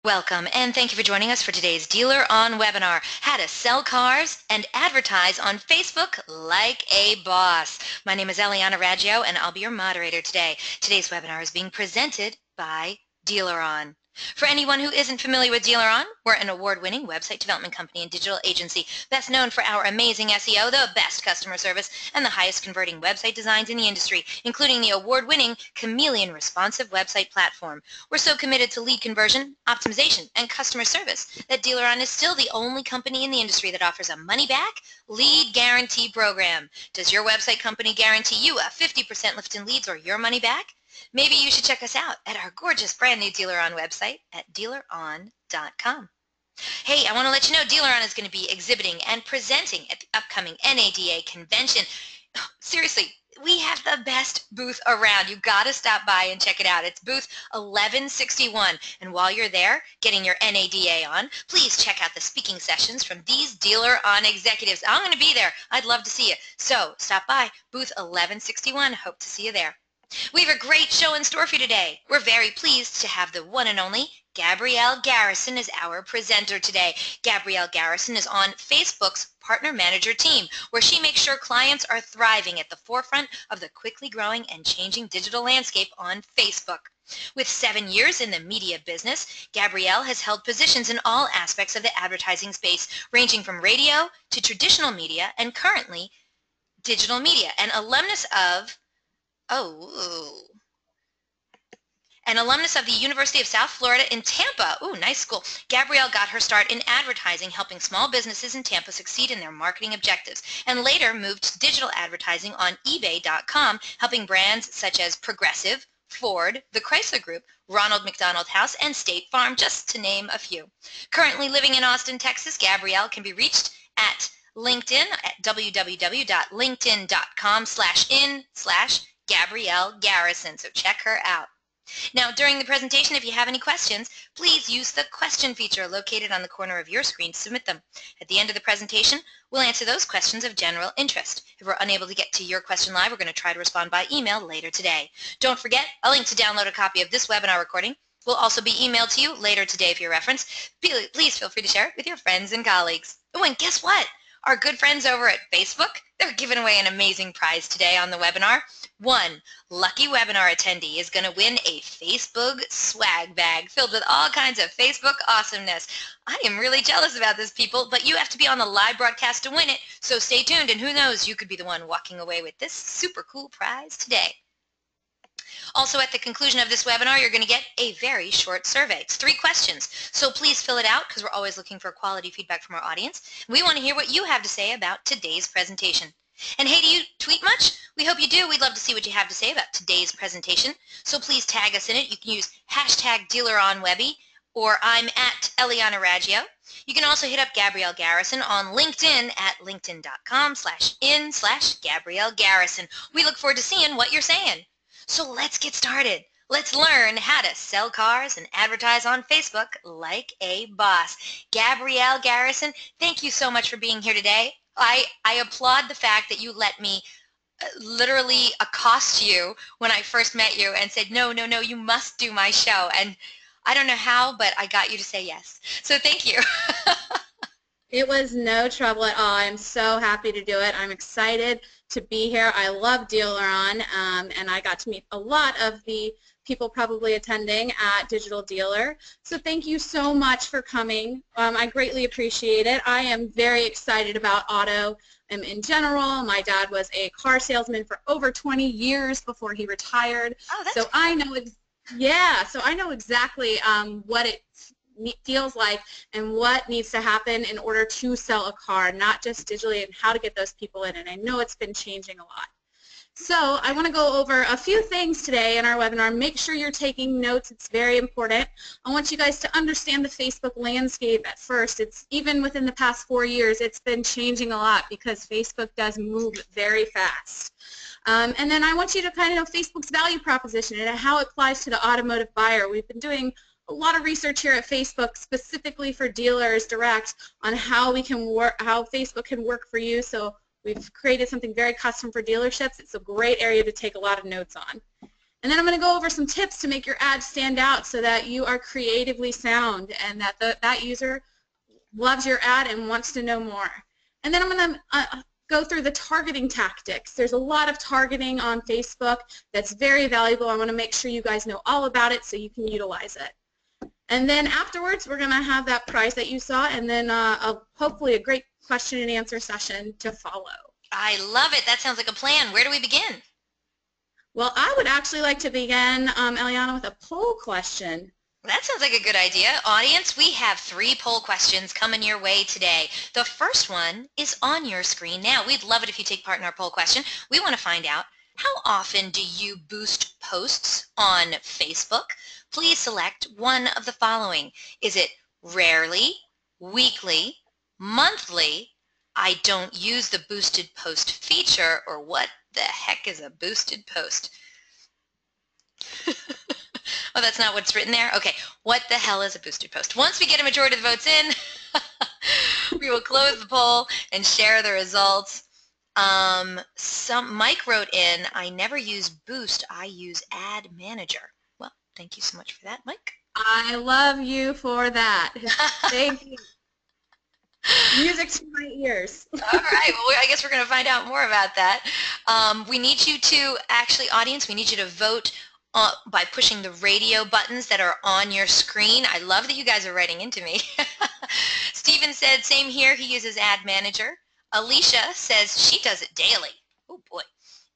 Welcome, and thank you for joining us for today's DealerOn webinar, How to Sell Cars and Advertise on Facebook Like a Boss. My name is Eliana Raggio, and I'll be your moderator today. Today's webinar is being presented by DealerOn. For anyone who isn't familiar with DealerOn, we're an award-winning website development company and digital agency best known for our amazing SEO, the best customer service, and the highest converting website designs in the industry, including the award-winning Chameleon responsive website platform. We're so committed to lead conversion, optimization, and customer service that DealerOn is still the only company in the industry that offers a money-back lead guarantee program. Does your website company guarantee you a 50% lift in leads or your money back? Maybe you should check us out at our gorgeous brand new DealerOn website at DealerOn.com. Hey, I want to let you know DealerOn is going to be exhibiting and presenting at the upcoming NADA convention. Seriously, we have the best booth around. You got to stop by and check it out. It's booth 1161. And while you're there getting your NADA on, please check out the speaking sessions from these DealerOn executives. I'm going to be there. I'd love to see you. So stop by booth 1161. Hope to see you there. We have a great show in store for you today. We're very pleased to have the one and only Gabrielle Garrison as our presenter today. Gabrielle Garrison is on Facebook's Partner Manager team, where she makes sure clients are thriving at the forefront of the quickly growing and changing digital landscape on Facebook. With 7 years in the media business, Gabrielle has held positions in all aspects of the advertising space, ranging from radio to traditional media and currently digital media, an alumnus of the University of South Florida in Tampa. Ooh, nice school. Gabrielle got her start in advertising, helping small businesses in Tampa succeed in their marketing objectives, and later moved to digital advertising on eBay.com, helping brands such as Progressive, Ford, the Chrysler Group, Ronald McDonald House, and State Farm, just to name a few. Currently living in Austin, Texas, Gabrielle can be reached at LinkedIn at www.linkedin.com/in/Gabrielle Garrison, so check her out. Now, during the presentation, if you have any questions, please use the question feature located on the corner of your screen to submit them. At the end of the presentation, we'll answer those questions of general interest. If we're unable to get to your question live, we're going to try to respond by email later today. Don't forget, a link to download a copy of this webinar recording will also be emailed to you later today for your reference. Please feel free to share it with your friends and colleagues. Oh, and guess what? Our good friends over at Facebook, they're giving away an amazing prize today on the webinar. One lucky webinar attendee is going to win a Facebook swag bag filled with all kinds of Facebook awesomeness. I am really jealous about this, people, but you have to be on the live broadcast to win it, so stay tuned, and who knows, you could be the one walking away with this super cool prize today. Also, at the conclusion of this webinar, you're going to get a very short survey. It's 3 questions, so please fill it out because we're always looking for quality feedback from our audience. We want to hear what you have to say about today's presentation. And hey, do you tweet much? We hope you do. We'd love to see what you have to say about today's presentation, so please tag us in it. You can use #DealerOnWebby, or I'm at Eliana Raggio. You can also hit up Gabrielle Garrison on LinkedIn at linkedin.com/in/Gabrielle Garrison. We look forward to seeing what you're saying. So let's get started. Let's learn how to sell cars and advertise on Facebook like a boss. Gabrielle Garrison, thank you so much for being here today. I applaud the fact that you let me literally accost you when I first met you and said, no, you must do my show. And I don't know how, but I got you to say yes. So thank you. It was no trouble at all. I'm so happy to do it. I'm excited to be here. I love DealerOn, and I got to meet a lot of the people probably attending at Digital Dealer. So thank you so much for coming. I greatly appreciate it. I am very excited about auto in general. My dad was a car salesman for over 20 years before he retired. Oh, that's so I know, so I know exactly what it feels like and what needs to happen in order to sell a car, not just digitally, and how to get those people in. And I know it's been changing a lot. So I want to go over a few things today in our webinar. Make sure you're taking notes. It's very important. I want you guys to understand the Facebook landscape at first. It's even within the past 4 years, it's been changing a lot because Facebook does move very fast. And then I want you to kind of know Facebook's value proposition and how it applies to the automotive buyer. We've been doing a lot of research here at Facebook specifically for dealers direct on how we can work, how Facebook can work for you. So we've created something very custom for dealerships. It's a great area to take a lot of notes on. And then I'm going to go over some tips to make your ad stand out so that you are creatively sound and that that user loves your ad and wants to know more. And then I'm going to go through the targeting tactics. There's a lot of targeting on Facebook that's very valuable. I want to make sure you guys know all about it so you can utilize it. And then afterwards, we're going to have that prize that you saw, and then hopefully a great question and answer session to follow. I love it. That sounds like a plan. Where do we begin? Well, I would actually like to begin, Eliana, with a poll question. That sounds like a good idea. Audience, we have 3 poll questions coming your way today. The first one is on your screen now. We'd love it if you take part in our poll question. We want to find out, how often do you boost posts on Facebook? Please select one of the following. Is it rarely, weekly, monthly, I don't use the boosted post feature, or what the heck is a boosted post? Oh, that's not what's written there? Okay, what the hell is a boosted post? Once we get a majority of the votes in, we will close the poll and share the results. Mike wrote in, I never use Boost, I use Ad Manager. Well, thank you so much for that, Mike. I love you for that. Thank you. Music to my ears. All right, well, I guess we're going to find out more about that. We need you to, actually, audience, we need you to vote by pushing the radio buttons that are on your screen. I love that you guys are writing into me. Steven said, same here, he uses Ad Manager. Alicia says she does it daily. Oh boy.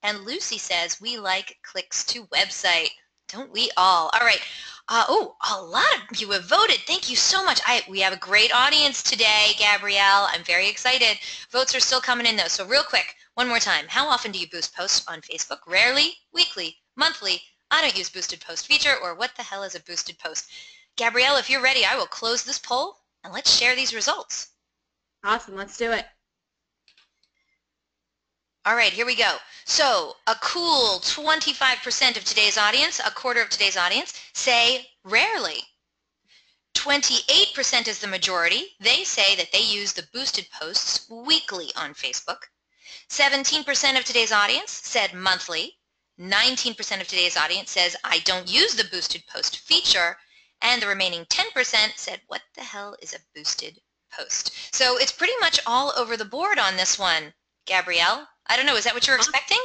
And Lucy says, we like clicks to website. Don't we all? All right. Oh, a lot of you have voted. Thank you so much. We have a great audience today, Gabrielle. I'm very excited. Votes are still coming in though. So real quick, one more time. How often do you boost posts on Facebook? Rarely, weekly, monthly, I don't use boosted post feature, or what the hell is a boosted post? Gabrielle, if you're ready, I will close this poll and let's share these results. Awesome, let's do it. All right, here we go. So a cool 25% of today's audience, a quarter of today's audience, say rarely. 28% is the majority. They say that they use the boosted posts weekly on Facebook. 17% of today's audience said monthly. 19% of today's audience says, I don't use the boosted post feature, and the remaining 10% said, what the hell is a boosted post? So it's pretty much all over the board on this one, Gabrielle. I don't know, is that what you were expecting?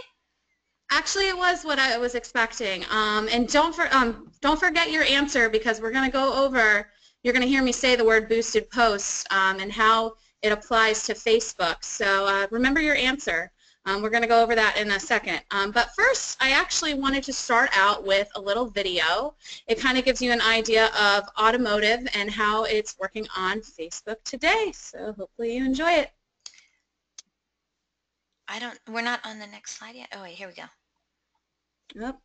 Actually, it was what I was expecting. And don't forget your answer, because we're going to go over, you're going to hear me say the word boosted posts and how it applies to Facebook. So remember your answer. We're going to go over that in a second. But first, I actually wanted to start out with a little video. It kind of gives you an idea of automotive and how it's working on Facebook today. So hopefully you enjoy it. We're not on the next slide yet. Oh, wait, here we go. Yep.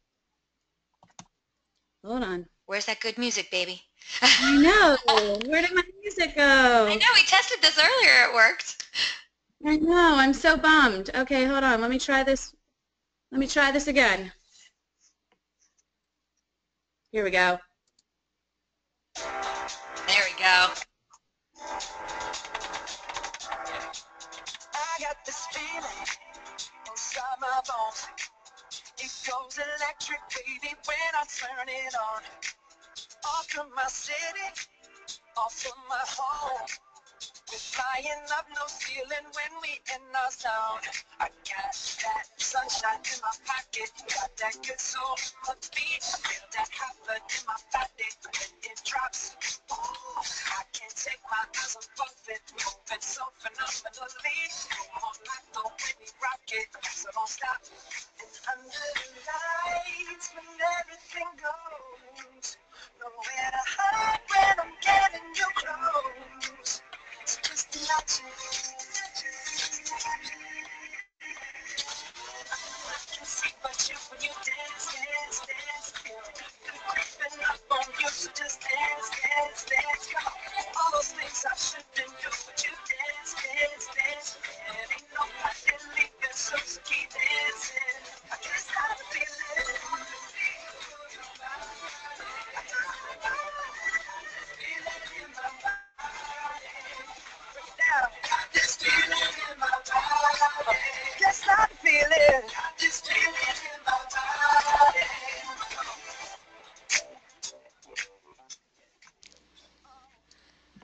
Hold on. Where's that good music, baby? I know. Where did my music go? I know, we tested this earlier. It worked. I know, I'm so bummed. Okay, hold on. Let me try this. Let me try this again. Here we go. There we go. I got this feeling inside my bones. It goes electric, baby, when I turn it on. Off from my city, off from my home. We're flying up, no ceiling when we in our zone. I got that sunshine in my pocket, got that good soul on the beat. Feel that hot blood in my body when it drops. Ooh, I can't take my eyes off of it, moving so phenomenally. Come on, like the way we rock it, so don't stop. And under the lights, when everything goes, nowhere to hide when I'm getting you close. It's just a lot you I can see but you when you dance, dance, dance. I'm creeping up on you, so just dance, dance, dance.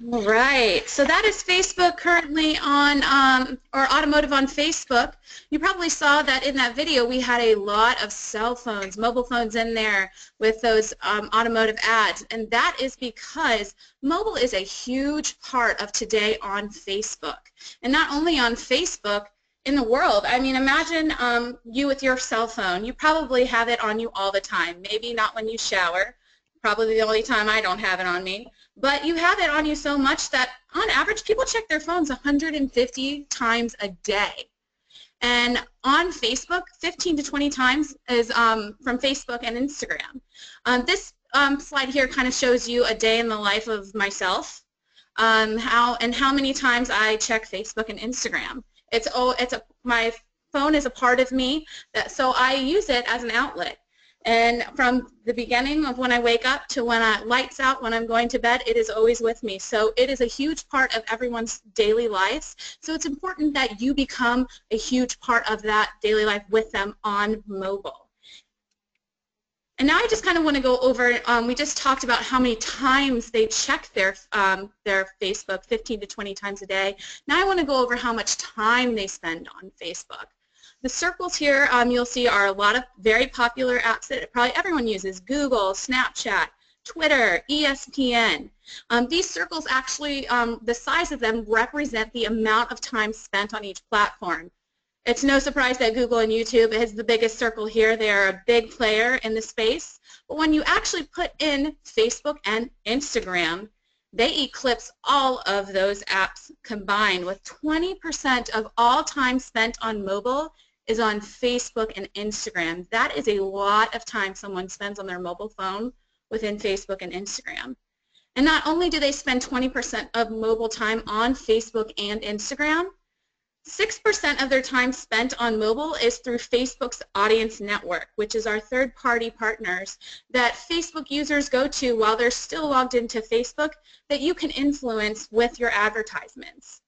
All right, so that is Facebook currently on, or automotive on Facebook. You probably saw that in that video we had a lot of cell phones, mobile phones in there with those automotive ads, and that is because mobile is a huge part of today on Facebook. And not only on Facebook, in the world. I mean, imagine you with your cell phone. You probably have it on you all the time, maybe not when you shower, probably the only time I don't have it on me. But you have it on you so much that on average people check their phones 150 times a day. And on Facebook, 15 to 20 times is from Facebook and Instagram. This slide here kind of shows you a day in the life of myself, how many times I check Facebook and Instagram. My phone is a part of me, so I use it as an outlet. And from the beginning of when I wake up to when lights out, when I'm going to bed, it is always with me. So it is a huge part of everyone's daily lives. So it's important that you become a huge part of that daily life with them on mobile. And now I just kind of want to go over, we just talked about how many times they check their Facebook, 15 to 20 times a day. Now I want to go over how much time they spend on Facebook. The circles here you'll see are a lot of very popular apps that probably everyone uses: Google, Snapchat, Twitter, ESPN. These circles actually, the size of them represent the amount of time spent on each platform. It's no surprise that Google and YouTube is the biggest circle here. They are a big player in the space. But when you actually put in Facebook and Instagram, they eclipse all of those apps combined, with 20% of all time spent on mobile is on Facebook and Instagram. That is a lot of time someone spends on their mobile phone within Facebook and Instagram. And not only do they spend 20% of mobile time on Facebook and Instagram, 6% of their time spent on mobile is through Facebook's audience network, which is our third-party partners that Facebook users go to while they're still logged into Facebook that you can influence with your advertisements.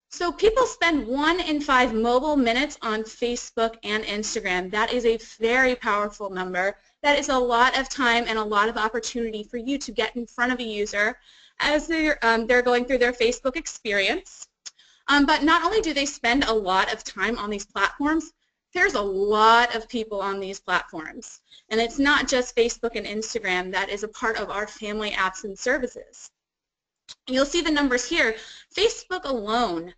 So people spend 1 in 5 mobile minutes on Facebook and Instagram. That is a very powerful number. That is a lot of time and a lot of opportunity for you to get in front of a user as they're going through their Facebook experience. But not only do they spend a lot of time on these platforms, there's a lot of people on these platforms. And it's not just Facebook and Instagram that is a part of our family apps and services. You'll see the numbers here. Facebook alone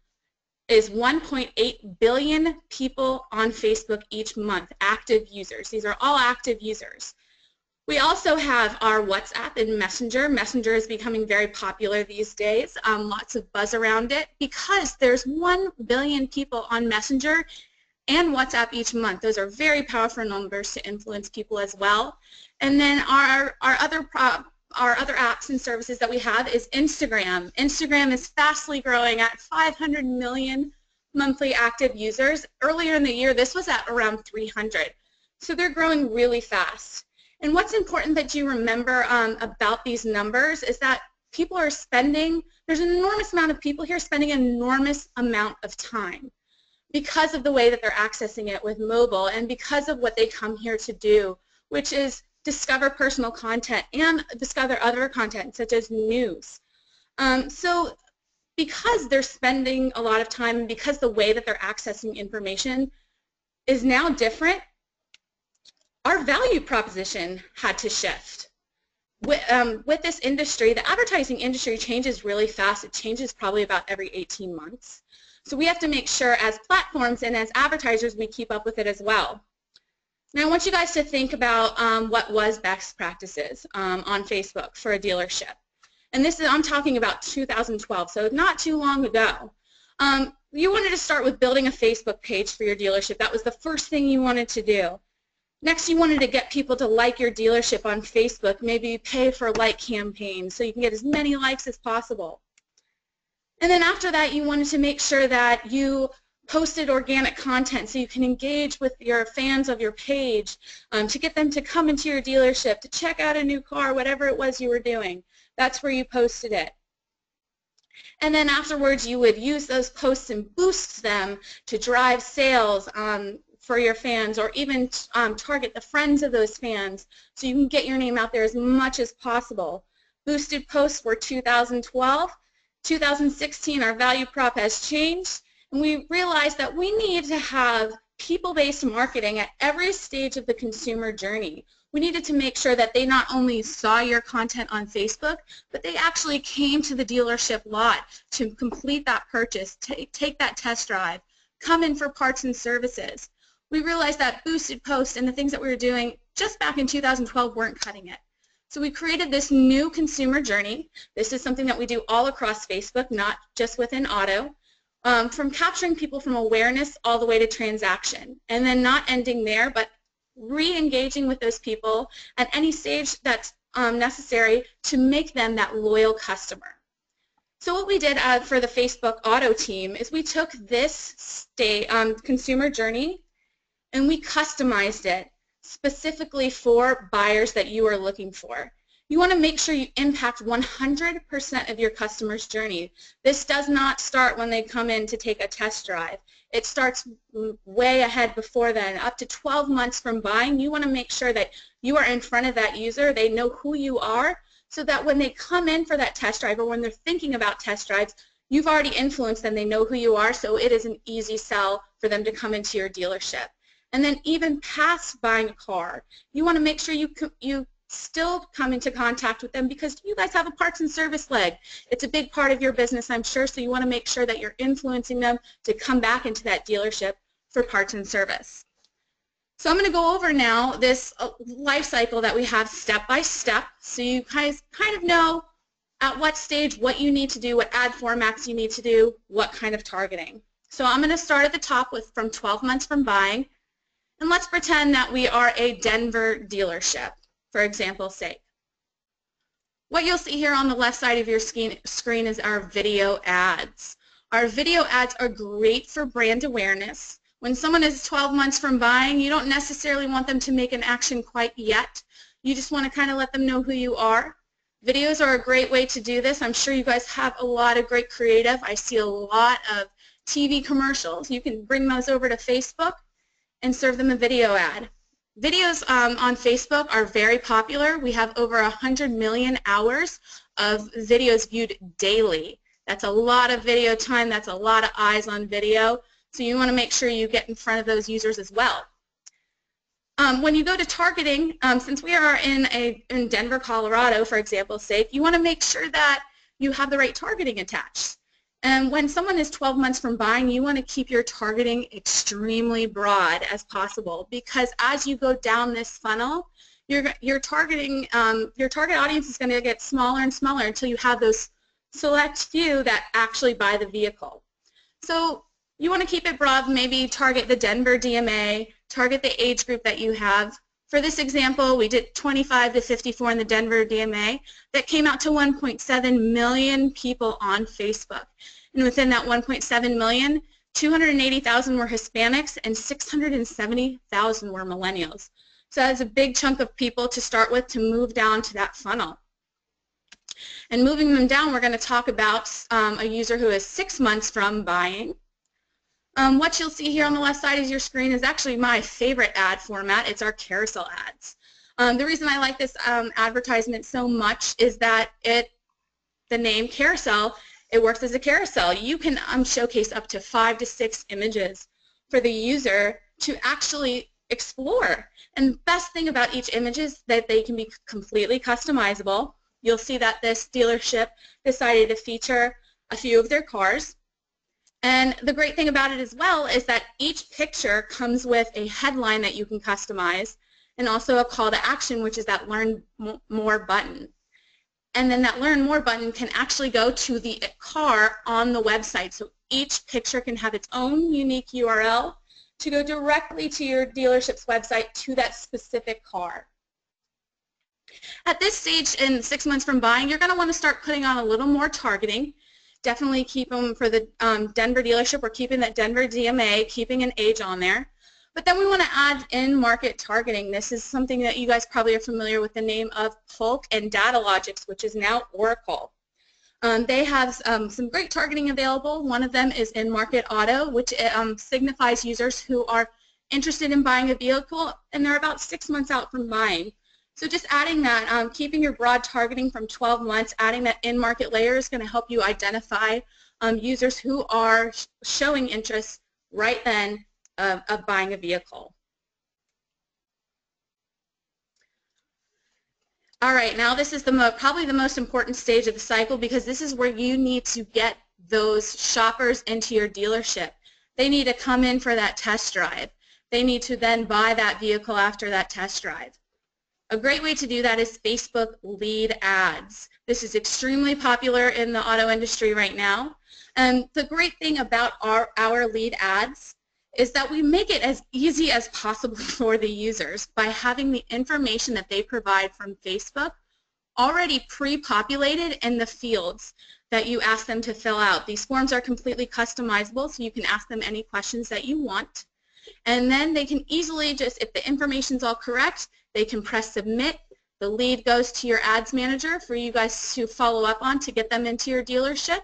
is 1.8 billion people on Facebook each month, active users. These are all active users. We also have our WhatsApp and Messenger. Messenger is becoming very popular these days. Lots of buzz around it because there's 1 billion people on Messenger and WhatsApp each month. Those are very powerful numbers to influence people as well. And then our other apps and services that we have is Instagram. Instagram is fastly growing at 500 million monthly active users. Earlier in the year, this was at around 300. So they're growing really fast. And what's important that you remember about these numbers is that people are spending, there's an enormous amount of people here spending an enormous amount of time because of the way that they're accessing it with mobile and because of what they come here to do, which is discover personal content and discover other content such as news. So because they're spending a lot of time and because the way that they're accessing information is now different, our value proposition had to shift. With this industry, the advertising industry changes really fast. It changes probably about every 18 months. So we have to make sure as platforms and as advertisers we keep up with it as well. Now I want you guys to think about what was best practices on Facebook for a dealership. And this is, I'm talking about 2012, so not too long ago. You wanted to start with building a Facebook page for your dealership. That was the first thing you wanted to do. Next, you wanted to get people to like your dealership on Facebook, maybe pay for a like campaign so you can get as many likes as possible. And then after that, you wanted to make sure that you posted organic content so you can engage with your fans of your page to get them to come into your dealership, to check out a new car, whatever it was you were doing. That's where you posted it. And then afterwards, you would use those posts and boost them to drive sales for your fans, or even target the friends of those fans so you can get your name out there as much as possible. Boosted posts were 2012. 2016, our value prop has changed, and we realized that we need to have people-based marketing at every stage of the consumer journey. We needed to make sure that they not only saw your content on Facebook, but they actually came to the dealership lot to complete that purchase, take that test drive, come in for parts and services. We realized that boosted posts and the things that we were doing just back in 2012 weren't cutting it. So we created this new consumer journey. This is something that we do all across Facebook, not just within auto, from capturing people from awareness all the way to transaction, and then not ending there, but re-engaging with those people at any stage that's necessary to make them that loyal customer. So what we did for the Facebook auto team is we took this consumer journey and we customized it specifically for buyers that you are looking for. You want to make sure you impact 100% of your customer's journey. This does not start when they come in to take a test drive. It starts way ahead before then, up to 12 months from buying. You want to make sure that you are in front of that user, they know who you are, so that when they come in for that test drive or when they're thinking about test drives, you've already influenced them, they know who you are, so it is an easy sell for them to come into your dealership. And then even past buying a car, you want to make sure you still come into contact with them because you guys have a parts and service leg. It's a big part of your business, I'm sure, so you want to make sure that you're influencing them to come back into that dealership for parts and service. So I'm going to go over now this life cycle that we have step by step so you guys kind of know at what stage what you need to do, what ad formats you need to do, what kind of targeting. So I'm going to start at the top with from 12 months from buying, and let's pretend that we are a Denver dealership, for example's sake. What you'll see here on the left side of your screen is our video ads. Our video ads are great for brand awareness. When someone is 12 months from buying, you don't necessarily want them to make an action quite yet. You just want to kind of let them know who you are. Videos are a great way to do this. I'm sure you guys have a lot of great creative. I see a lot of TV commercials. You can bring those over to Facebook and serve them a video ad. Videos on Facebook are very popular. We have over 100 million hours of videos viewed daily. That's a lot of video time. That's a lot of eyes on video. So you want to make sure you get in front of those users as well. When you go to targeting, since we are in Denver, Colorado, for example's sake, you want to make sure that you have the right targeting attached. And when someone is 12 months from buying, you want to keep your targeting extremely broad as possible because as you go down this funnel, your target audience is going to get smaller and smaller until you have those select few that actually buy the vehicle. So you want to keep it broad, maybe target the Denver DMA, target the age group that you have. For this example, we did 25 to 54 in the Denver DMA. That came out to 1.7 million people on Facebook. And within that 1.7 million, 280,000 were Hispanics and 670,000 were millennials. So that's a big chunk of people to start with to move down to that funnel. And moving them down, we're going to talk about a user who is 6 months from buying. What you'll see here on the left side of your screen is actually my favorite ad format. It's our carousel ads. The reason I like this advertisement so much is that the name carousel, it works as a carousel. You can showcase up to 5 to 6 images for the user to actually explore. And the best thing about each image is that they can be completely customizable. You'll see that this dealership decided to feature a few of their cars. And the great thing about it as well is that each picture comes with a headline that you can customize and also a call to action, which is that Learn More button. And then that Learn More button can actually go to the car on the website. So each picture can have its own unique URL to go directly to your dealership's website to that specific car. At this stage, in 6 months from buying, you're going to want to start putting on a little more targeting. Definitely keep them for the Denver dealership. We're keeping that Denver DMA, keeping an age on there. But then we want to add in-market targeting. This is something that you guys probably are familiar with the name of Polk and DataLogix, which is now Oracle. They have some great targeting available. One of them is in-market auto, which signifies users who are interested in buying a vehicle, and they're about 6 months out from buying. So just adding that, keeping your broad targeting from 12 months, adding that in-market layer is going to help you identify users who are showing interest right then of buying a vehicle. All right, now this is probably the most important stage of the cycle, because this is where you need to get those shoppers into your dealership. They need to come in for that test drive. They need to then buy that vehicle after that test drive. A great way to do that is Facebook lead ads. This is extremely popular in the auto industry right now. And the great thing about our lead ads is that we make it as easy as possible for the users by having the information that they provide from Facebook already pre-populated in the fields that you ask them to fill out. These forms are completely customizable, so you can ask them any questions that you want. And then they can easily just, if the information's all correct, they can press submit. The lead goes to your ads manager for you guys to follow up on to get them into your dealership.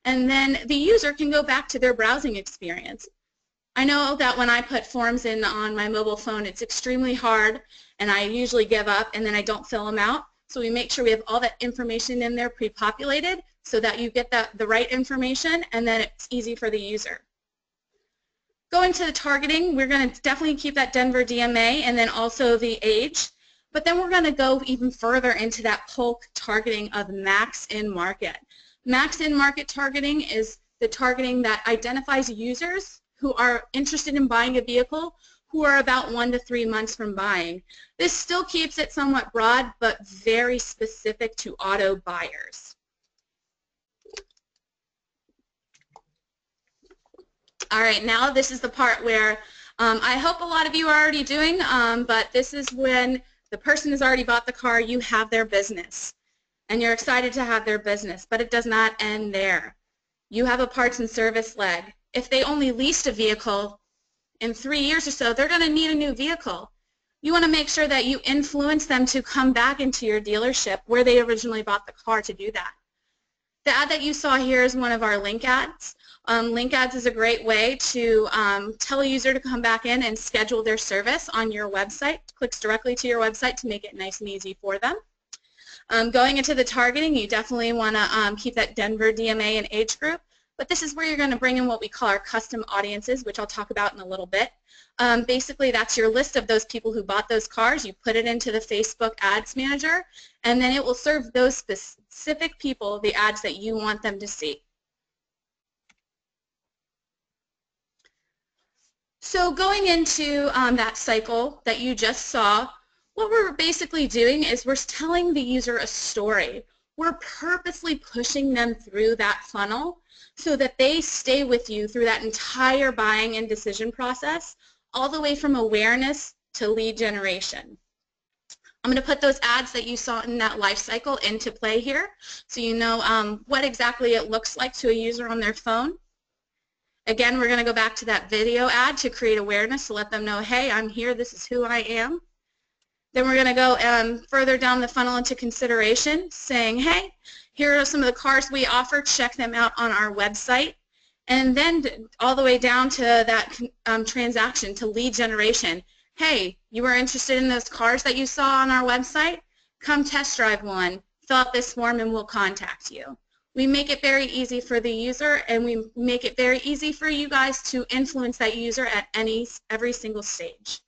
And then the user can go back to their browsing experience. I know that when I put forms in on my mobile phone, it's extremely hard, and I usually give up and then I don't fill them out. So we make sure we have all that information in there pre-populated so that you get the right information, and then it's easy for the user. Going to the targeting, we're going to definitely keep that Denver DMA and then also the age, but then we're going to go even further into that bulk targeting of max in market. Max in market targeting is the targeting that identifies users who are interested in buying a vehicle who are about 1 to 3 months from buying. This still keeps it somewhat broad, but very specific to auto buyers. All right, now this is the part where I hope a lot of you are already doing, but this is when the person has already bought the car, you have their business, and you're excited to have their business, but it does not end there. You have a parts and service leg. If they only leased a vehicle in 3 years or so, they're going to need a new vehicle. You want to make sure that you influence them to come back into your dealership where they originally bought the car to do that. The ad that you saw here is one of our link ads. Link ads is a great way to tell a user to come back in and schedule their service on your website. Clicks directly to your website to make it nice and easy for them. Going into the targeting, you definitely want to keep that Denver DMA and age group. But this is where you're going to bring in what we call our custom audiences, which I'll talk about in a little bit. Basically, that's your list of those people who bought those cars. You put it into the Facebook Ads Manager, and then it will serve those specific people the ads that you want them to see. So going into that cycle that you just saw, what we're basically doing is we're telling the user a story. We're purposely pushing them through that funnel so that they stay with you through that entire buying and decision process, all the way from awareness to lead generation. I'm going to put those ads that you saw in that life cycle into play here so you know what exactly it looks like to a user on their phone. Again, we're going to go back to that video ad to create awareness to let them know, hey, I'm here, this is who I am. Then we're going to go further down the funnel into consideration, saying, hey, here are some of the cars we offer, check them out on our website. And then all the way down to that transaction, to lead generation. Hey, you were interested in those cars that you saw on our website? Come test drive one, fill out this form, and we'll contact you. We make it very easy for the user, and we make it very easy for you guys to influence that user at every single stage.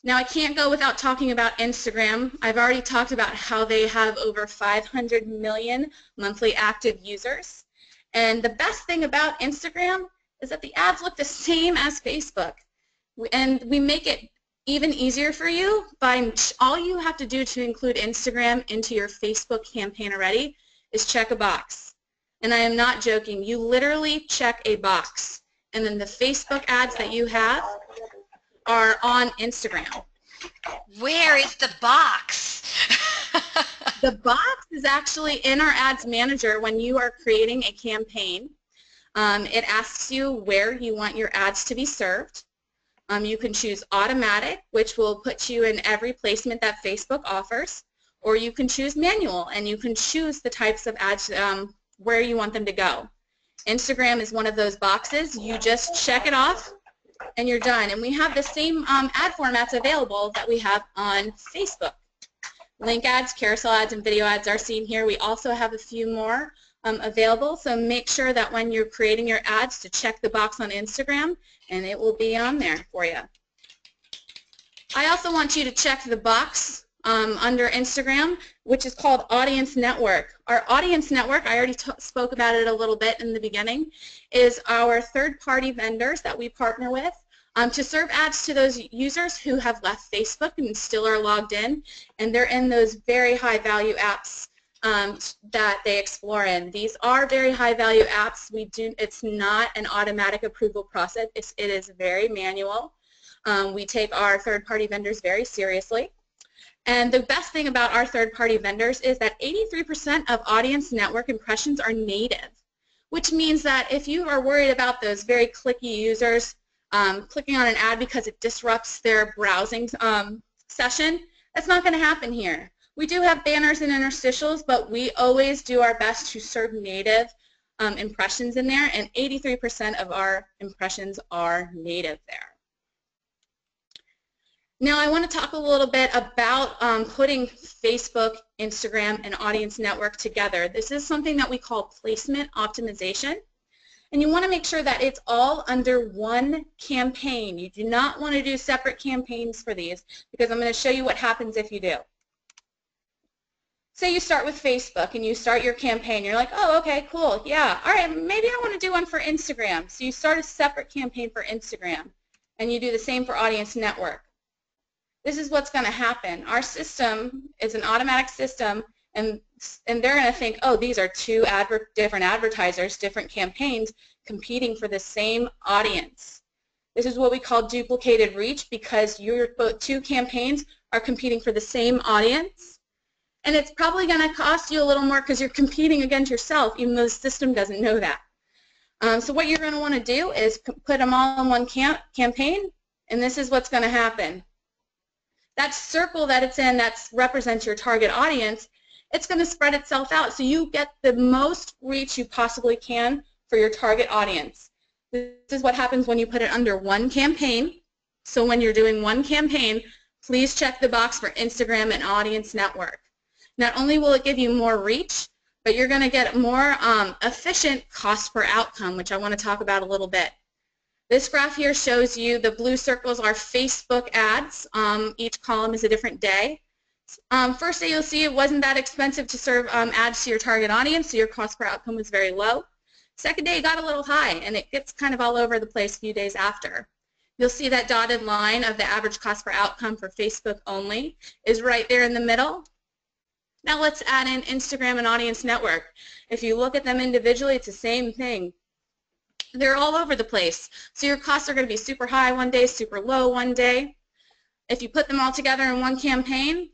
Now, I can't go without talking about Instagram. I've already talked about how they have over 500 million monthly active users. And the best thing about Instagram is that the ads look the same as Facebook. And we make it even easier for you by all you have to do to include Instagram into your Facebook campaign already is check a box. And I am not joking. You literally check a box. And then the Facebook ads that you have are on Instagram. Where is the box? The box is actually in our ads manager when you are creating a campaign. It asks you where you want your ads to be served. You can choose automatic, which will put you in every placement that Facebook offers, or you can choose manual, and you can choose the types of ads where you want them to go. Instagram is one of those boxes. You just check it off, and you're done. And we have the same ad formats available that we have on Facebook. Link ads, carousel ads, and video ads are seen here. We also have a few more available, so make sure that when you're creating your ads to check the box on Instagram, and it will be on there for you. I also want you to check the box under Instagram, which is called Audience Network. Our Audience Network, I already spoke about it a little bit in the beginning, is our third-party vendors that we partner with to serve ads to those users who have left Facebook and still are logged in, and they're in those very high-value apps that they explore in. These are very high-value apps. It's not an automatic approval process. It is very manual. We take our third-party vendors very seriously. And the best thing about our third-party vendors is that 83% of audience network impressions are native, which means that if you are worried about those very clicky users clicking on an ad because it disrupts their browsing session, that's not going to happen here. We do have banners and interstitials, but we always do our best to serve native impressions in there, and 83% of our impressions are native there. Now I want to talk a little bit about putting Facebook, Instagram, and Audience Network together. This is something that we call placement optimization. And you want to make sure that it's all under one campaign. You do not want to do separate campaigns for these, because I'm going to show you what happens if you do. Say you start with Facebook and you start your campaign. You're like, oh, okay, cool, yeah. All right, maybe I want to do one for Instagram. So you start a separate campaign for Instagram, and you do the same for Audience Network. This is what's going to happen. Our system is an automatic system, and they're going to think, oh, these are two different advertisers, different campaigns competing for the same audience. This is what we call duplicated reach, because your two campaigns are competing for the same audience. And it's probably going to cost you a little more because you're competing against yourself, even though the system doesn't know that. So what you're going to want to do is put them all in one campaign, and this is what's going to happen. That circle that it's in that represents your target audience, it's going to spread itself out so you get the most reach you possibly can for your target audience. This is what happens when you put it under one campaign. So when you're doing one campaign, please check the box for Instagram and Audience Network. Not only will it give you more reach, but you're going to get more efficient cost per outcome, which I want to talk about a little bit. This graph here shows you the blue circles are Facebook ads. Each column is a different day. First day you'll see it wasn't that expensive to serve ads to your target audience, so your cost per outcome was very low. Second day it got a little high, and it gets kind of all over the place a few days after. You'll see that dotted line of the average cost per outcome for Facebook only is right there in the middle. Now let's add in Instagram and Audience Network. If you look at them individually, it's the same thing. They're all over the place. So your costs are going to be super high one day, super low one day. If you put them all together in one campaign,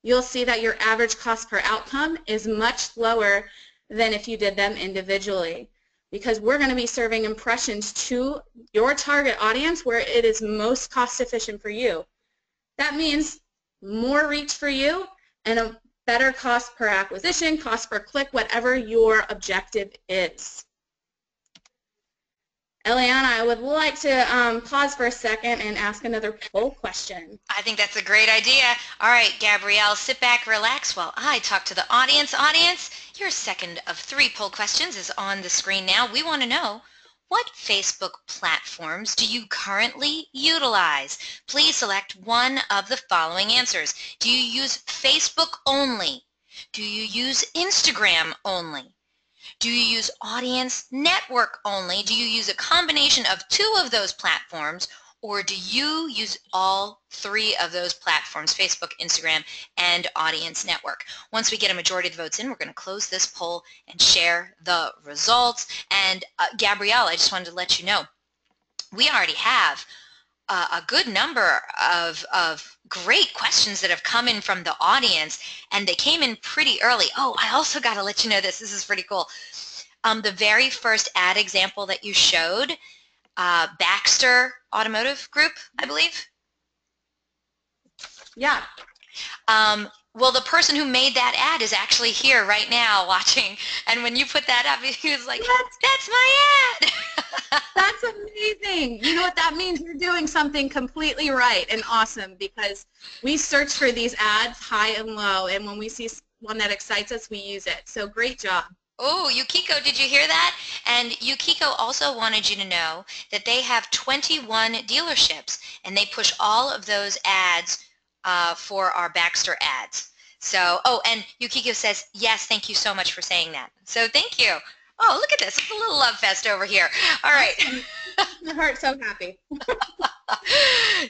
you'll see that your average cost per outcome is much lower than if you did them individually, because we're going to be serving impressions to your target audience where it is most cost efficient for you. That means more reach for you and a better cost per acquisition, cost per click, whatever your objective is. Eliana, I would like to pause for a second and ask another poll question. I think that's a great idea. All right, Gabrielle, sit back, relax while I talk to the audience. Audience, your second of 3 poll questions is on the screen now. We want to know, what Facebook platforms do you currently utilize? Please select one of the following answers. Do you use Facebook only? Do you use Instagram only? Do you use Audience Network only? Do you use a combination of 2 of those platforms? Or do you use all 3 of those platforms, Facebook, Instagram, and Audience Network? Once we get a majority of the votes in, we're going to close this poll and share the results. And Gabrielle, I just wanted to let you know, we already have a good number of great questions that have come in from the audience, and they came in pretty early. Oh, I also got to let you know this. This is pretty cool. The very first ad example that you showed, Baxter Automotive Group, I believe. Yeah. Well, the person who made that ad is actually here right now watching, and when you put that up, he was like, that's my ad. That's amazing. You know what that means? You're doing something completely right and awesome, because we search for these ads high and low, and when we see one that excites us, we use it. So great job. Oh, Yukiko, did you hear that? And Yukiko also wanted you to know that they have 21 dealerships, and they push all of those ads for our Baxter ads. So, oh, and Yukiko says, yes, thank you so much for saying that. So thank you. Oh, look at this. It's a little love fest over here. All right. My heart's so happy.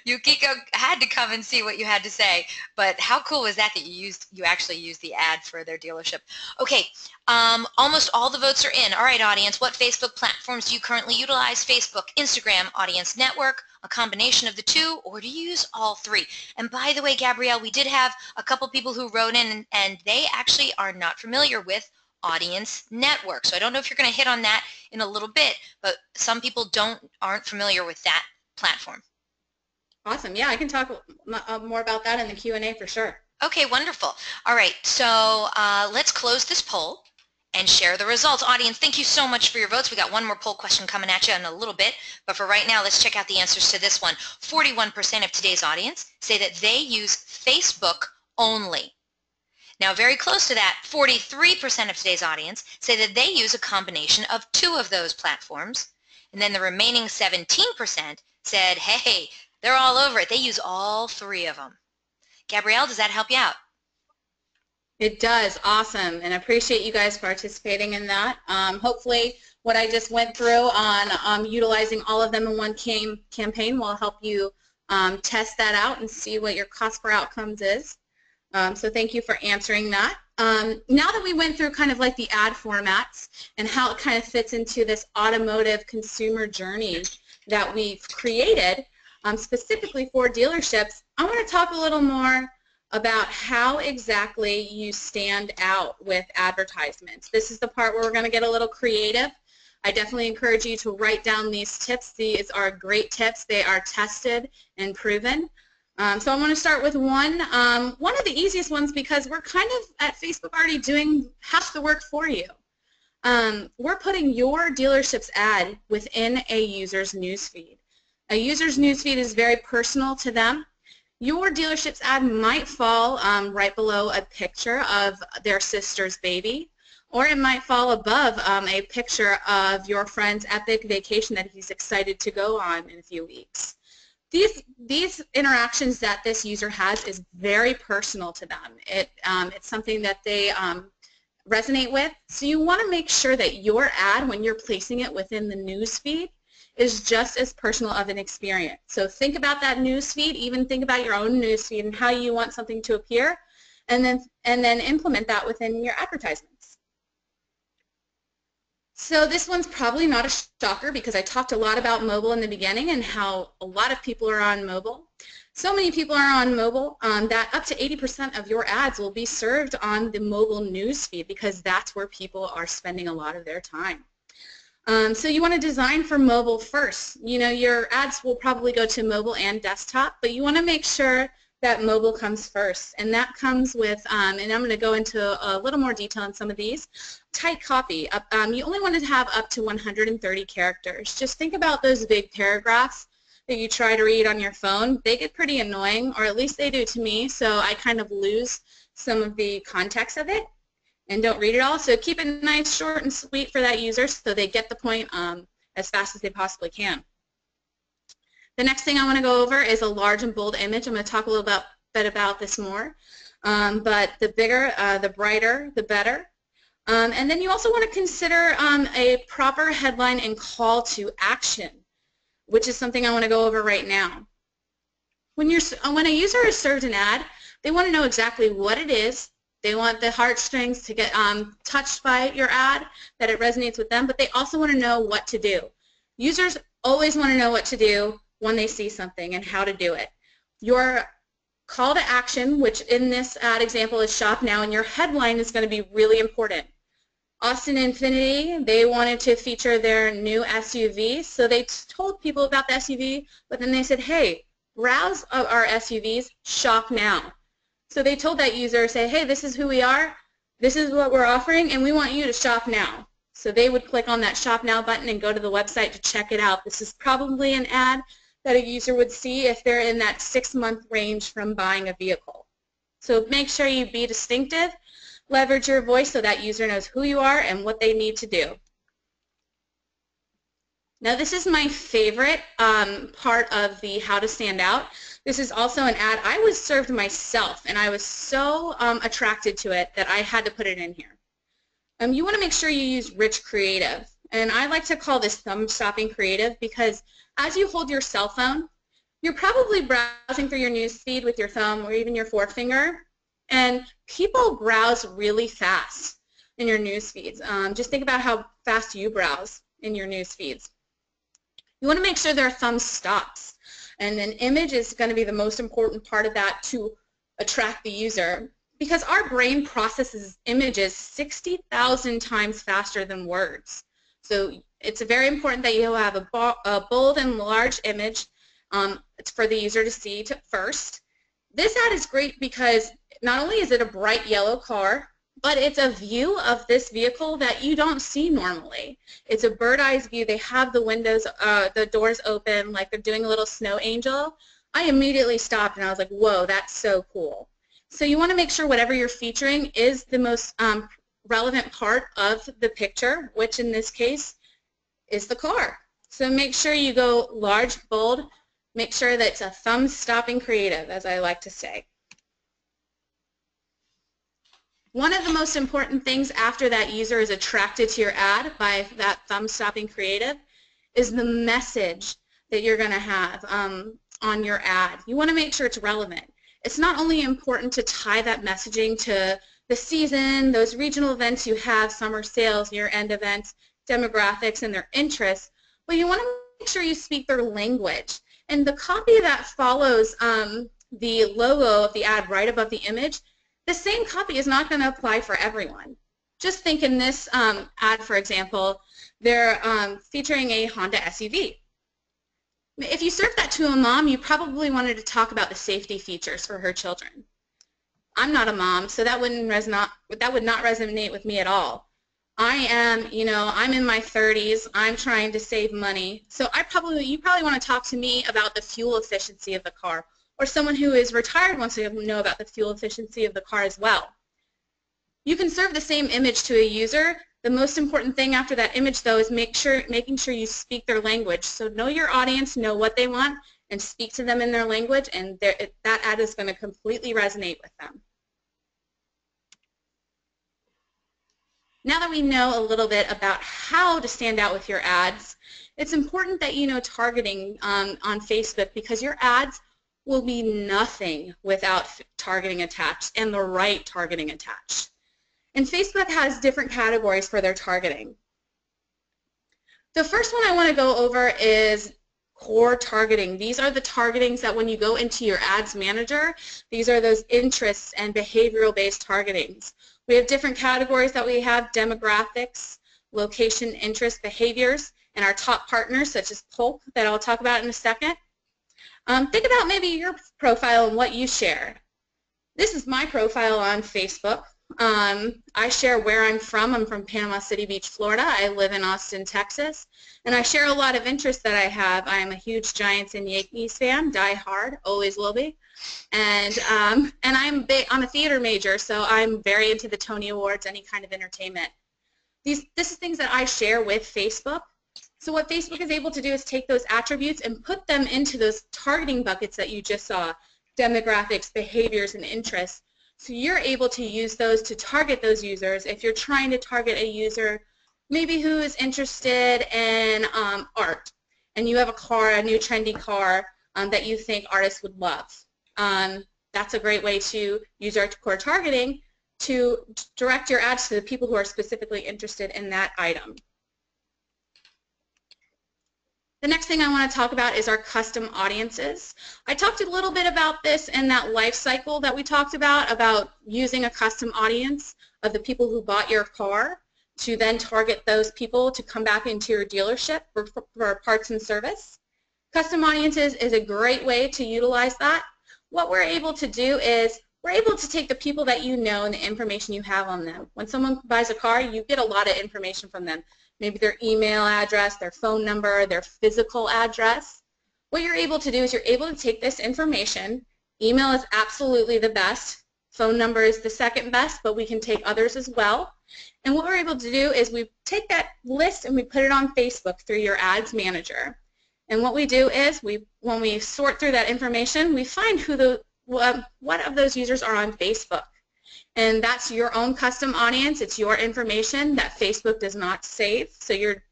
Yukiko had to come and see what you had to say, but how cool was that you actually used the ad for their dealership? Okay, almost all the votes are in. All right, audience, what Facebook platforms do you currently utilize? Facebook, Instagram, Audience Network, a combination of the two, or do you use all three? And by the way, Gabrielle, we did have a couple people who wrote in, and they actually are not familiar with Audience Network. So I don't know if you're going to hit on that in a little bit, but some people aren't familiar with that platform. Awesome. Yeah, I can talk more about that in the Q&A for sure. Okay, wonderful. All right, so let's close this poll and share the results. Audience, thank you so much for your votes. We got one more poll question coming at you in a little bit, but for right now, let's check out the answers to this one. 41% of today's audience say that they use Facebook only. Now, very close to that, 43% of today's audience say that they use a combination of two of those platforms, and then the remaining 17% said, hey, they're all over it. They use all three of them. Gabrielle, does that help you out? It does. Awesome. And I appreciate you guys participating in that. Hopefully what I just went through on utilizing all of them in one campaign will help you test that out and see what your cost per outcomes is. So thank you for answering that. Now that we went through kind of like the ad formats and how it kind of fits into this automotive consumer journey that we've created, specifically for dealerships, I want to talk a little more about how exactly you stand out with advertisements. This is the part where we're going to get a little creative. I definitely encourage you to write down these tips. These are great tips. They are tested and proven. So I want to start with one of the easiest ones, because we're kind of at Facebook already doing half the work for you. We're putting your dealership's ad within a user's newsfeed. A user's newsfeed is very personal to them. Your dealership's ad might fall right below a picture of their sister's baby, or it might fall above a picture of your friend's epic vacation that he's excited to go on in a few weeks. These interactions that this user has is very personal to them. It's something that they resonate with. So you want to make sure that your ad, when you're placing it within the newsfeed, is just as personal of an experience. So think about that newsfeed, even think about your own newsfeed and how you want something to appear, and then implement that within your advertisements. So this one's probably not a shocker, because I talked a lot about mobile in the beginning and how a lot of people are on mobile. So many people are on mobile that up to 80% of your ads will be served on the mobile newsfeed, because that's where people are spending a lot of their time. So you want to design for mobile first. You know, your ads will probably go to mobile and desktop, but you want to make sure that mobile comes first. And that comes with, and I'm going to go into a little more detail on some of these, tight copy. You only want to have up to 130 characters. Just think about those big paragraphs that you try to read on your phone. They get pretty annoying, or at least they do to me, so I kind of lose some of the context of it and don't read it all. So keep it nice, short, and sweet for that user so they get the point as fast as they possibly can. The next thing I want to go over is a large and bold image. I'm going to talk a little bit about this more. But the bigger, the brighter, the better. And then you also want to consider a proper headline and call to action, which is something I want to go over right now. When a user is served an ad, they want to know exactly what it is. They want the heartstrings to get touched by your ad, that it resonates with them, but they also want to know what to do. Users always want to know what to do when they see something and how to do it. Your call to action, which in this ad example is shop now, and your headline is going to be really important. Austin Infiniti, they wanted to feature their new SUV, so they told people about the SUV, but then they said, hey, browse our SUVs, shop now. So they told that user, say, hey, this is who we are, this is what we're offering, and we want you to shop now. So they would click on that Shop Now button and go to the website to check it out. This is probably an ad that a user would see if they're in that 6-month range from buying a vehicle. So make sure you be distinctive, leverage your voice so that user knows who you are and what they need to do. Now this is my favorite part of the How to Stand Out. This is also an ad I was served myself, and I was so attracted to it that I had to put it in here. You want to make sure you use rich creative, and I like to call this thumb-stopping creative because as you hold your cell phone, you're probably browsing through your news feed with your thumb or even your forefinger, and people browse really fast in your news feeds. Just think about how fast you browse in your news feeds. You want to make sure their thumb stops, and an image is going to be the most important part of that to attract the user, because our brain processes images 60,000 times faster than words. So it's very important that you have a bold and large image for the user to see first. This ad is great because not only is it a bright yellow car, but it's a view of this vehicle that you don't see normally. It's a bird-eyes view. They have the windows, the doors open, like they're doing a little snow angel. I immediately stopped and I was like, whoa, that's so cool. So you want to make sure whatever you're featuring is the most relevant part of the picture, which in this case is the car. So make sure you go large, bold, make sure that it's a thumb-stopping creative, as I like to say. One of the most important things after that user is attracted to your ad by that thumb-stopping creative is the message that you're going to have on your ad. You want to make sure it's relevant. It's not only important to tie that messaging to the season, those regional events you have, summer sales, year-end events, demographics, and their interests, but you want to make sure you speak their language. And the copy that follows the logo of the ad right above the image, the same copy is not going to apply for everyone. Just think in this ad, for example, they're featuring a Honda SUV. If you served that to a mom, you probably wanted to talk about the safety features for her children. I'm not a mom, so that would not resonate with me at all. I'm in my 30s. I'm trying to save money, so you probably want to talk to me about the fuel efficiency of the car, or someone who is retired wants to know about the fuel efficiency of the car as well. You can serve the same image to a user. The most important thing after that image, though, is making sure you speak their language. So know your audience, know what they want, and speak to them in their language, and that ad is going to completely resonate with them. Now that we know a little bit about how to stand out with your ads, it's important that you know targeting on Facebook, because your ads will be nothing without targeting attached, and the right targeting attached. And Facebook has different categories for their targeting. The first one I want to go over is core targeting. These are the targetings that when you go into your ads manager, these are those interests and behavioral-based targetings. We have different categories that we have: demographics, location, interest, behaviors, and our top partners such as Polk that I'll talk about in a second. Think about maybe your profile and what you share. This is my profile on Facebook. I share where I'm from. I'm from Panama City Beach, Florida. I live in Austin, Texas. And I share a lot of interests that I have. I am a huge Giants and Yankees fan, die hard, always will be. And I'm a theater major, so I'm very into the Tony Awards, any kind of entertainment. This is things that I share with Facebook. So what Facebook is able to do is take those attributes and put them into those targeting buckets that you just saw: demographics, behaviors, and interests. So you're able to use those to target those users. If you're trying to target a user maybe who is interested in art, and you have a new trendy car that you think artists would love, that's a great way to use our core targeting to direct your ads to the people who are specifically interested in that item. The next thing I want to talk about is our custom audiences. I talked a little bit about this in that life cycle that we talked about using a custom audience of the people who bought your car to then target those people to come back into your dealership for parts and service. Custom audiences is a great way to utilize that. What we're able to do is we're able to take the people that you know and the information you have on them. When someone buys a car, you get a lot of information from them. Maybe their email address, their phone number, their physical address. What you're able to do is you're able to take this information. Email is absolutely the best. Phone number is the second best, but we can take others as well. And what we're able to do is we take that list and we put it on Facebook through your ads manager. And what we do is when we sort through that information, we find what of those users are on Facebook. And that's your own custom audience. It's your information that Facebook does not save. So your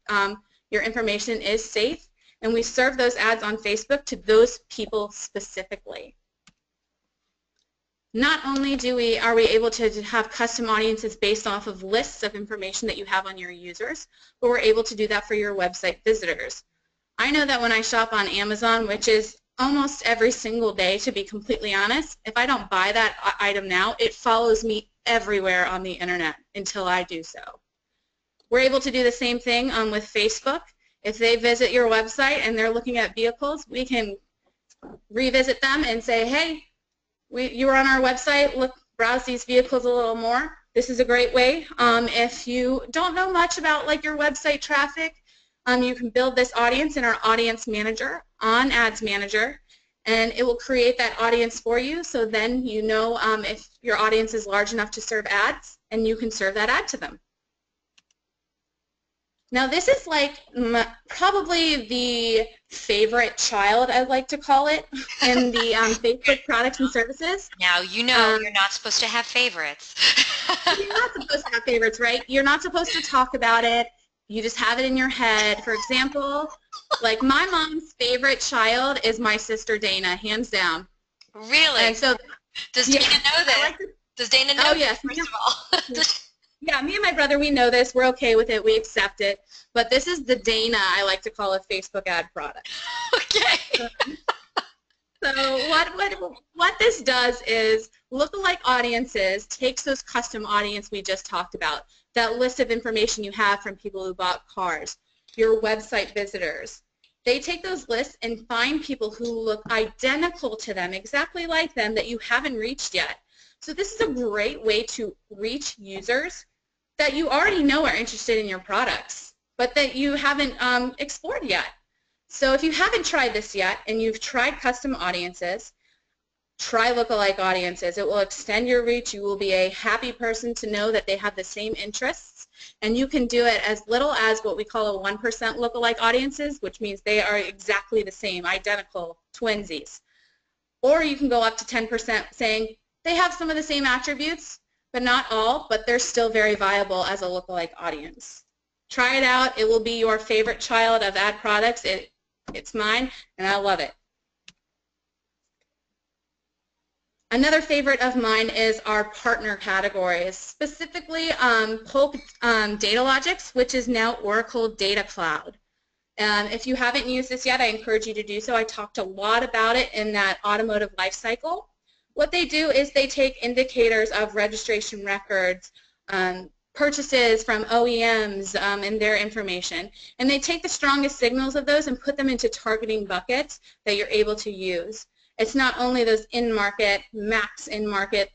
information is safe. And we serve those ads on Facebook to those people specifically. Not only are we able to have custom audiences based off of lists of information that you have on your users, but we're able to do that for your website visitors. I know that when I shop on Amazon, which is almost every single day, to be completely honest, if I don't buy that item now, it follows me everywhere on the internet until I do so. We're able to do the same thing with Facebook. If they visit your website and they're looking at vehicles, we can revisit them and say, hey, you were on our website, browse these vehicles a little more. This is a great way. If you don't know much about like your website traffic, you can build this audience in our audience manager on Ads Manager, and it will create that audience for you, so then you know if your audience is large enough to serve ads, and you can serve that ad to them. Now this is like probably the favorite child, I'd like to call it, in the Facebook products and services. Now you know you're not supposed to have favorites. You're not supposed to have favorites, right? You're not supposed to talk about it. You just have it in your head. For example, like my mom's favorite child is my sister Dana, hands down. Really? And so, does Dana know that? Does Dana know? Oh yes. First of all. Yeah, me and my brother, we know this. We're okay with it. We accept it. But this is the Dana, I like to call a Facebook ad product. Okay. So what this does is lookalike audiences takes those custom audience we just talked about, that list of information you have from people who bought cars, your website visitors. They take those lists and find people who look identical to them, exactly like them, that you haven't reached yet. So this is a great way to reach users that you already know are interested in your products, but that you haven't explored yet. So if you haven't tried this yet and you've tried custom audiences, try lookalike audiences. It will extend your reach. You will be a happy person to know that they have the same interests, and you can do it as little as what we call a 1% lookalike audiences, which means they are exactly the same, identical twinsies. Or you can go up to 10% saying they have some of the same attributes, but not all, but they're still very viable as a lookalike audience. Try it out. It will be your favorite child of ad products. It's mine, and I love it. Another favorite of mine is our partner categories, specifically Polk Datalogics, which is now Oracle Data Cloud. If you haven't used this yet, I encourage you to do so. I talked a lot about it in that automotive life cycle. What they do is they take indicators of registration records, purchases from OEMs and their information, and they take the strongest signals of those and put them into targeting buckets that you're able to use. It's not only those in-market, max in-market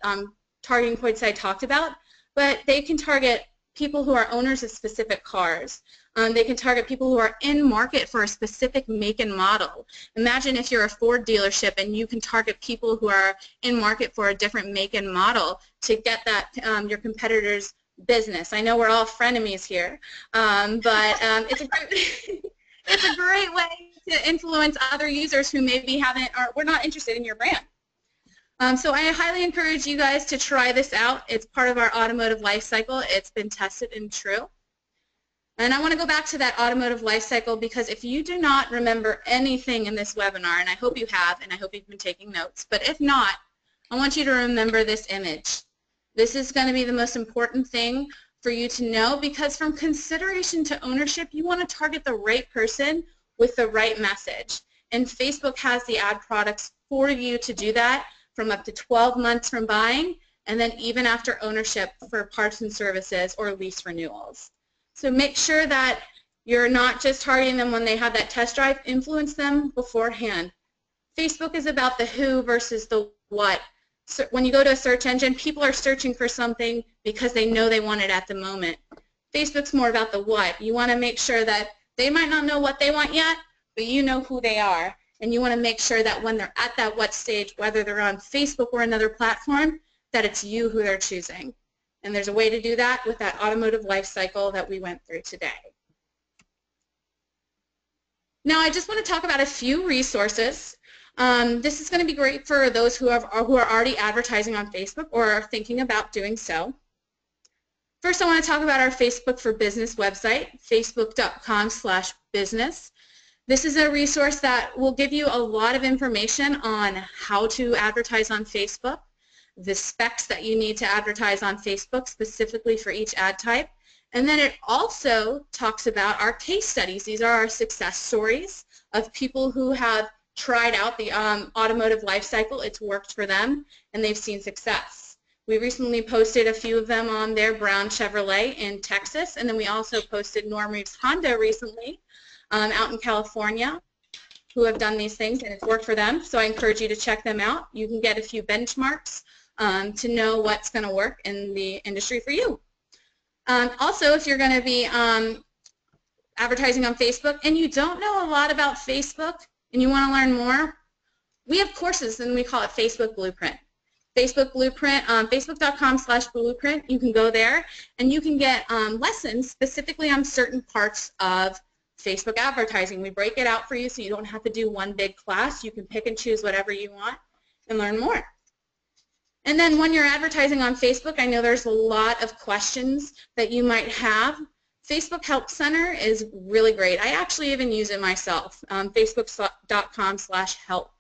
targeting points I talked about, but they can target people who are owners of specific cars. They can target people who are in market for a specific make and model. Imagine if you're a Ford dealership and you can target people who are in market for a different make and model to get that your competitor's business. I know we're all frenemies here, but it's a great way to influence other users who maybe haven't or were not interested in your brand. So I highly encourage you guys to try this out. It's part of our automotive life cycle. It's been tested and true. And I want to go back to that automotive life cycle because if you do not remember anything in this webinar, and I hope you have, and I hope you've been taking notes, but if not, I want you to remember this image. This is going to be the most important thing for you to know because from consideration to ownership, you want to target the right person with the right message. And Facebook has the ad products for you to do that from up to 12 months from buying and then even after ownership for parts and services or lease renewals. So make sure that you're not just targeting them when they have that test drive, influence them beforehand. Facebook is about the who versus the what. when you go to a search engine, people are searching for something because they know they want it at the moment. Facebook's more about the what. You want to make sure that they might not know what they want yet, but you know who they are. And you want to make sure that when they're at that what stage, whether they're on Facebook or another platform, that it's you who they're choosing. And there's a way to do that with that automotive life cycle that we went through today. Now I just want to talk about a few resources. This is going to be great for those who are already advertising on Facebook or are thinking about doing so. First, I want to talk about our Facebook for Business website, facebook.com/business. This is a resource that will give you a lot of information on how to advertise on Facebook, the specs that you need to advertise on Facebook specifically for each ad type, and then it also talks about our case studies. These are our success stories of people who have tried out the automotive life cycle. It's worked for them, and they've seen success. We recently posted a few of them on their brown Chevrolet in Texas, and then we also posted Norm Reeves Honda recently out in California, who have done these things, and it's worked for them. So I encourage you to check them out. You can get a few benchmarks to know what's going to work in the industry for you. Also, if you're going to be advertising on Facebook and you don't know a lot about Facebook and you want to learn more, we have courses, and we call it Facebook Blueprint. Facebook Blueprint, facebook.com/blueprint. You can go there and you can get lessons specifically on certain parts of Facebook advertising. We break it out for you so you don't have to do one big class. You can pick and choose whatever you want and learn more. And then when you're advertising on Facebook, I know there's a lot of questions that you might have. Facebook Help Center is really great. I actually even use it myself, facebook.com/help.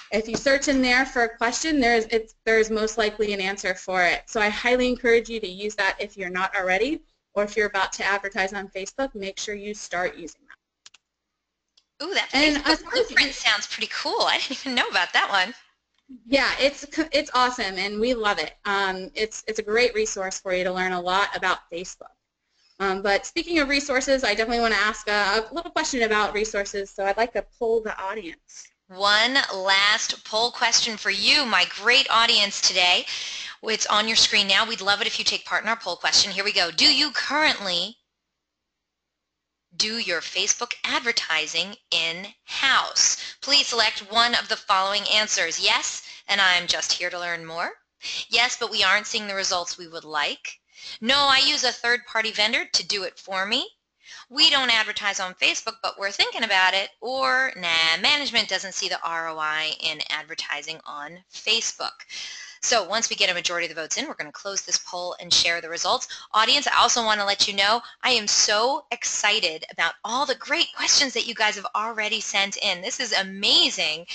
If you search in there for a question, there's most likely an answer for it. So I highly encourage you to use that if you're not already, or if you're about to advertise on Facebook, make sure you start using that. Ooh, that Facebook Blueprint sounds pretty cool. I didn't even know about that one. Yeah, it's awesome, and we love it. It's a great resource for you to learn a lot about Facebook. But speaking of resources, I definitely want to ask a little question about resources, so I'd like to poll the audience. One last poll question for you, my great audience today. It's on your screen now. We'd love it if you take part in our poll question. Here we go. Do you currently do your Facebook advertising in-house? Please select one of the following answers. Yes, and I'm just here to learn more. Yes, but we aren't seeing the results we would like. No, I use a third-party vendor to do it for me. We don't advertise on Facebook, but we're thinking about it. Or, nah, management doesn't see the ROI in advertising on Facebook. So once we get a majority of the votes in, we're going to close this poll and share the results. Audience, I also want to let you know I am so excited about all the great questions that you guys have already sent in. This is amazing.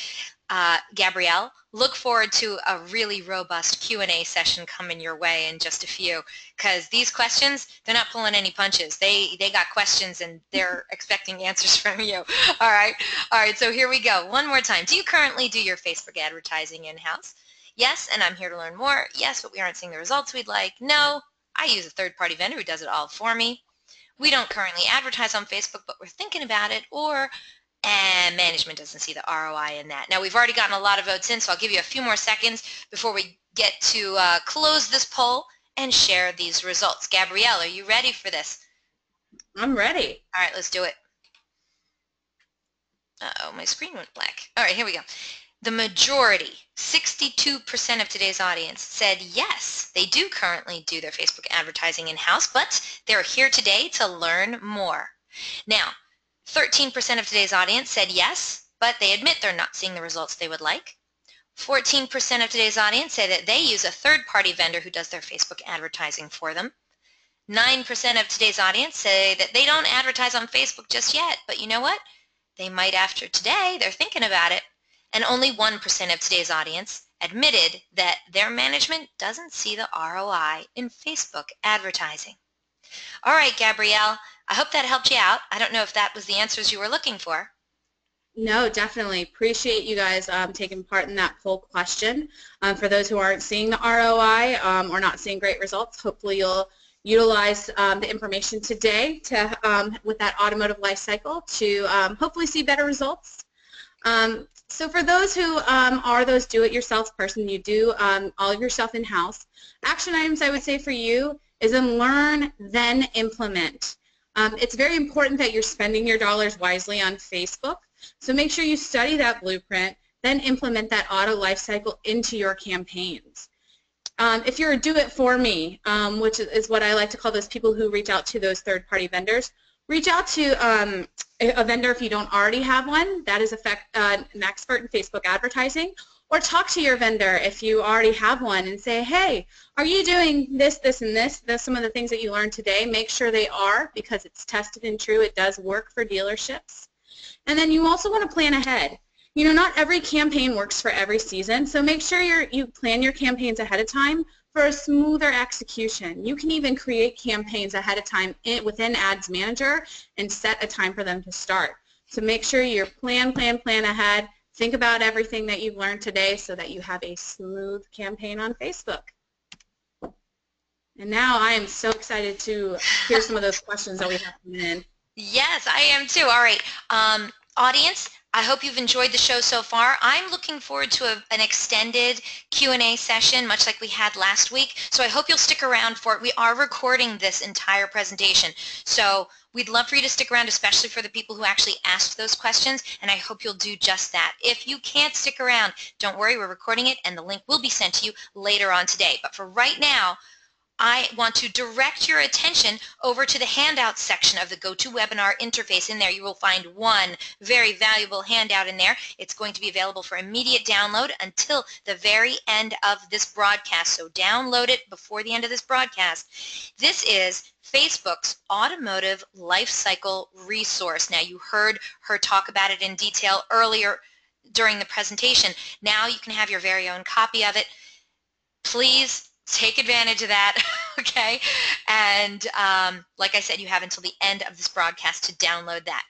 Gabrielle, look forward to a really robust Q&A session coming your way in just a few, because these questions, they're not pulling any punches. They got questions and they're expecting answers from you. All right, so here we go. One more time. Do you currently do your Facebook advertising in-house? Yes, and I'm here to learn more. Yes, but we aren't seeing the results we'd like. No, I use a third-party vendor who does it all for me. We don't currently advertise on Facebook, but we're thinking about it. Or, and management doesn't see the ROI in that. Now, we've already gotten a lot of votes in, so I'll give you a few more seconds before we get to close this poll and share these results. Gabrielle, are you ready for this? I'm ready. All right, let's do it. Uh-oh, my screen went black. All right, here we go. The majority, 62% of today's audience, said yes, they do currently do their Facebook advertising in-house, but they're here today to learn more. Now, 13% of today's audience said yes, but they admit they're not seeing the results they would like. 14% of today's audience say that they use a third-party vendor who does their Facebook advertising for them. 9% of today's audience say that they don't advertise on Facebook just yet, but you know what? They might after today. They're thinking about it. And only 1% of today's audience admitted that their management doesn't see the ROI in Facebook advertising. All right, Gabrielle, I hope that helped you out. I don't know if that was the answers you were looking for. No, definitely. Appreciate you guys taking part in that poll question. For those who aren't seeing the ROI or not seeing great results, hopefully you'll utilize the information today to, with that automotive life cycle to hopefully see better results. So for those who are those do-it-yourself person, you do all of your stuff in-house, action items I would say for you is then learn, then implement. It's very important that you're spending your dollars wisely on Facebook, so make sure you study that blueprint, then implement that auto life cycle into your campaigns. If you're a do-it-for-me, which is what I like to call those people who reach out to those third-party vendors, reach out to a vendor if you don't already have one that is an expert in Facebook advertising, or talk to your vendor if you already have one and say, hey, are you doing this, this, and this? That's some of the things that you learned today. Make sure they are, because it's tested and true. It does work for dealerships. And then you also want to plan ahead. You know, not every campaign works for every season, so make sure you plan your campaigns ahead of time for a smoother execution. You can even create campaigns ahead of time within Ads Manager and set a time for them to start. So make sure you plan ahead. Think about everything that you've learned today so that you have a smooth campaign on Facebook. And now I am so excited to hear some of those questions that we have coming in. Yes, I am too. All right. Audience, I hope you've enjoyed the show so far. I'm looking forward to an extended Q&A session, much like we had last week, so I hope you'll stick around for it. We are recording this entire presentation, so we'd love for you to stick around, especially for the people who actually asked those questions, and I hope you'll do just that. If you can't stick around, don't worry, we're recording it, and the link will be sent to you later on today. But for right now, I want to direct your attention over to the handouts section of the GoToWebinar interface. In there you will find one very valuable handout in there. It's going to be available for immediate download until the very end of this broadcast, so download it before the end of this broadcast. This is Facebook's Automotive Lifecycle Resource. Now, you heard her talk about it in detail earlier during the presentation. Now you can have your very own copy of it. Please take advantage of that, okay? And like I said, you have until the end of this broadcast to download that.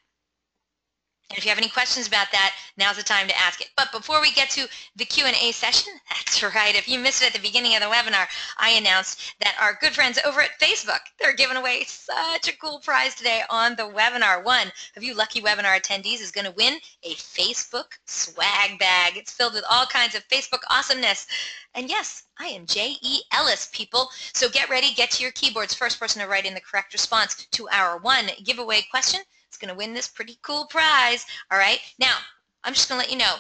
And if you have any questions about that, now's the time to ask it. But before we get to the Q&A session, that's right, if you missed it at the beginning of the webinar, I announced that our good friends over at Facebook, they're giving away such a cool prize today on the webinar. One of you lucky webinar attendees is going to win a Facebook swag bag. It's filled with all kinds of Facebook awesomeness. And yes, I am J.E. Ellis, people. So get ready, get to your keyboards. First person to write in the correct response to our one giveaway question is going to win this pretty cool prize. All right. Now, I'm just going to let you know,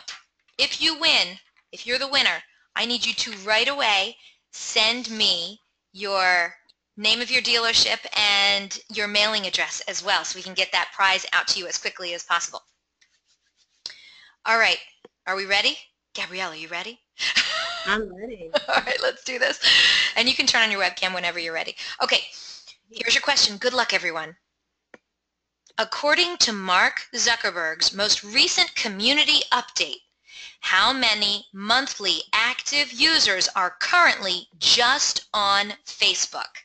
if you win, if you're the winner, I need you to right away send me your name of your dealership and your mailing address as well, so we can get that prize out to you as quickly as possible. All right. Are we ready? Gabrielle, are you ready? I'm ready. All right, let's do this. And you can turn on your webcam whenever you're ready. Okay, here's your question. Good luck, everyone. According to Mark Zuckerberg's most recent community update, how many monthly active users are currently just on Facebook?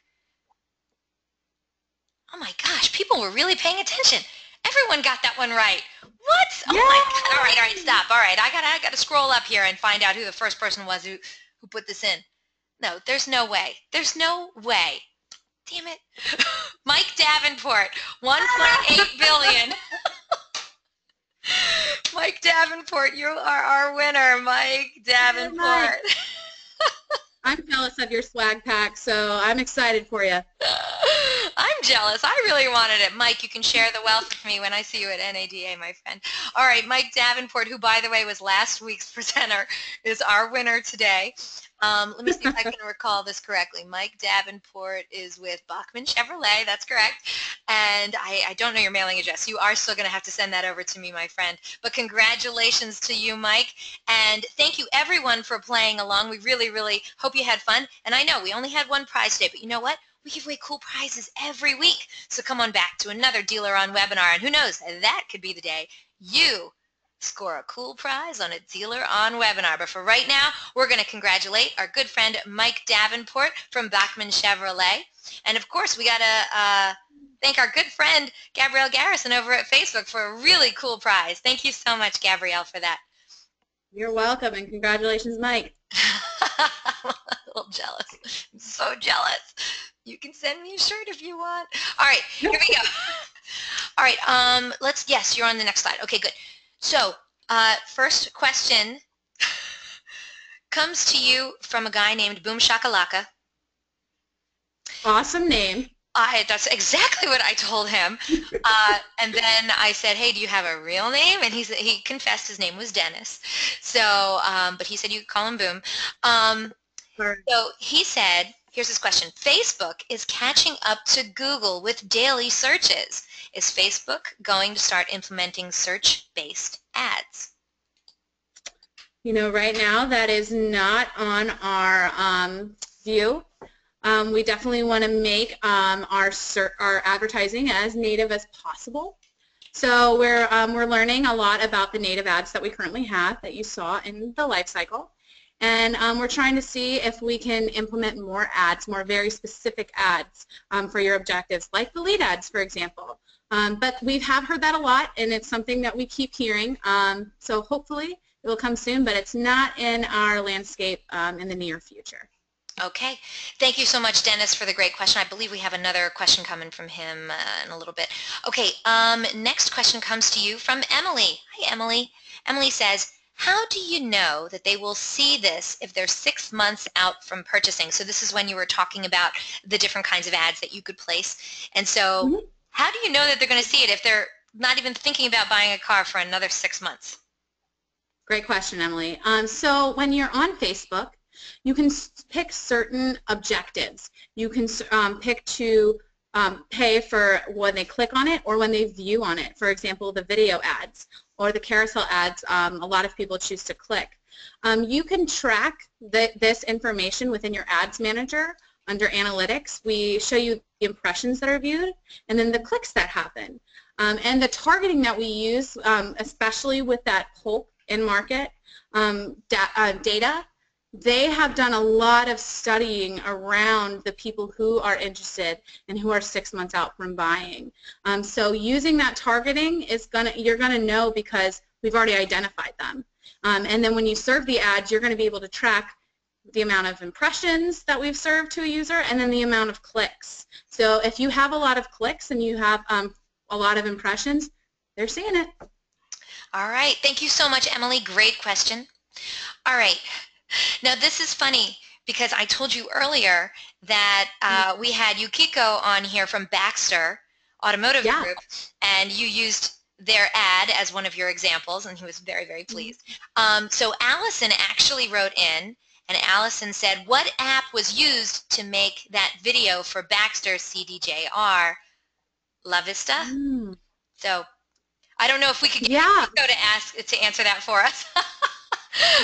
Oh my gosh, people were really paying attention. Everyone got that one right. What? Oh my God. All right, stop. All right, I got to scroll up here and find out who the first person was who put this in. No, there's no way. There's no way. Damn it. Mike Davenport, 1.8 billion. Mike Davenport, you are our winner, Mike Davenport. I'm jealous of your swag pack, so I'm excited for you. I'm jealous. I really wanted it. Mike, you can share the wealth with me when I see you at NADA, my friend. All right, Mike Davenport, who, by the way, was last week's presenter, is our winner today. Let me see if I can recall this correctly. Mike Davenport is with Bachman Chevrolet. That's correct. And I don't know your mailing address. You are still going to have to send that over to me, my friend. But congratulations to you, Mike. And thank you, everyone, for playing along. We really, really hope you had fun. And I know we only had one prize today, but you know what? We give away cool prizes every week. So come on back to another DealerOn webinar. And who knows, that could be the day you score a cool prize on a DealerOn webinar. But for right now, we're going to congratulate our good friend Mike Davenport from Bachman Chevrolet. And of course, we got to thank our good friend Gabrielle Garrison over at Facebook for a really cool prize. Thank you so much, Gabrielle, for that. You're welcome, and congratulations, Mike. I'm a little jealous. I'm so jealous. You can send me a shirt if you want. All right, here we go. All right, yes, you're on the next slide. Okay, good. So First question comes to you from a guy named Boom Shakalaka. Awesome name. That's exactly what I told him. And then I said, hey, do you have a real name? And he confessed his name was Dennis. So, but he said you could call him Boom. So he said, here's his question. Facebook is catching up to Google with daily searches. Is Facebook going to start implementing search-based ads? You know, right now that is not on our view. We definitely want to make our advertising as native as possible. So we're learning a lot about the native ads that we currently have that you saw in the life cycle. And we're trying to see if we can implement more ads, more very specific ads for your objectives, like the lead ads, for example. But we have heard that a lot, and it's something that we keep hearing. So hopefully it will come soon, but it's not in our landscape in the near future. Okay. Thank you so much, Dennis, for the great question. I believe we have another question coming from him in a little bit. Okay. Next question comes to you from Emily. Hi, Emily. Emily says, how do you know that they will see this if they're 6 months out from purchasing? So this is when you were talking about the different kinds of ads that you could place. And so how do you know that they're going to see it if they're not even thinking about buying a car for another 6 months? Great question, Emily. So when you're on Facebook, you can pick certain objectives. You can pick to pay for when they click on it or when they view on it. For example, the video ads or the carousel ads, a lot of people choose to click. You can track this information within your ads manager under analytics. We show you the impressions that are viewed and then the clicks that happen. And the targeting that we use, especially with that Polk in-market data, they have done a lot of studying around the people who are interested and who are 6 months out from buying. So using that targeting is you're gonna know because we've already identified them. And then when you serve the ads, you're gonna be able to track the amount of impressions that we've served to a user and then the amount of clicks. So if you have a lot of clicks and you have a lot of impressions, they're seeing it. All right. Thank you so much, Emily. Great question. All right. Now, this is funny because I told you earlier that we had Yukiko on here from Baxter Automotive Group, and you used their ad as one of your examples, and he was very, very pleased. So Allison actually wrote in, and Allison said, what app was used to make that video for Baxter CDJR? La Vista? So I don't know if we could get Yukiko to answer that for us.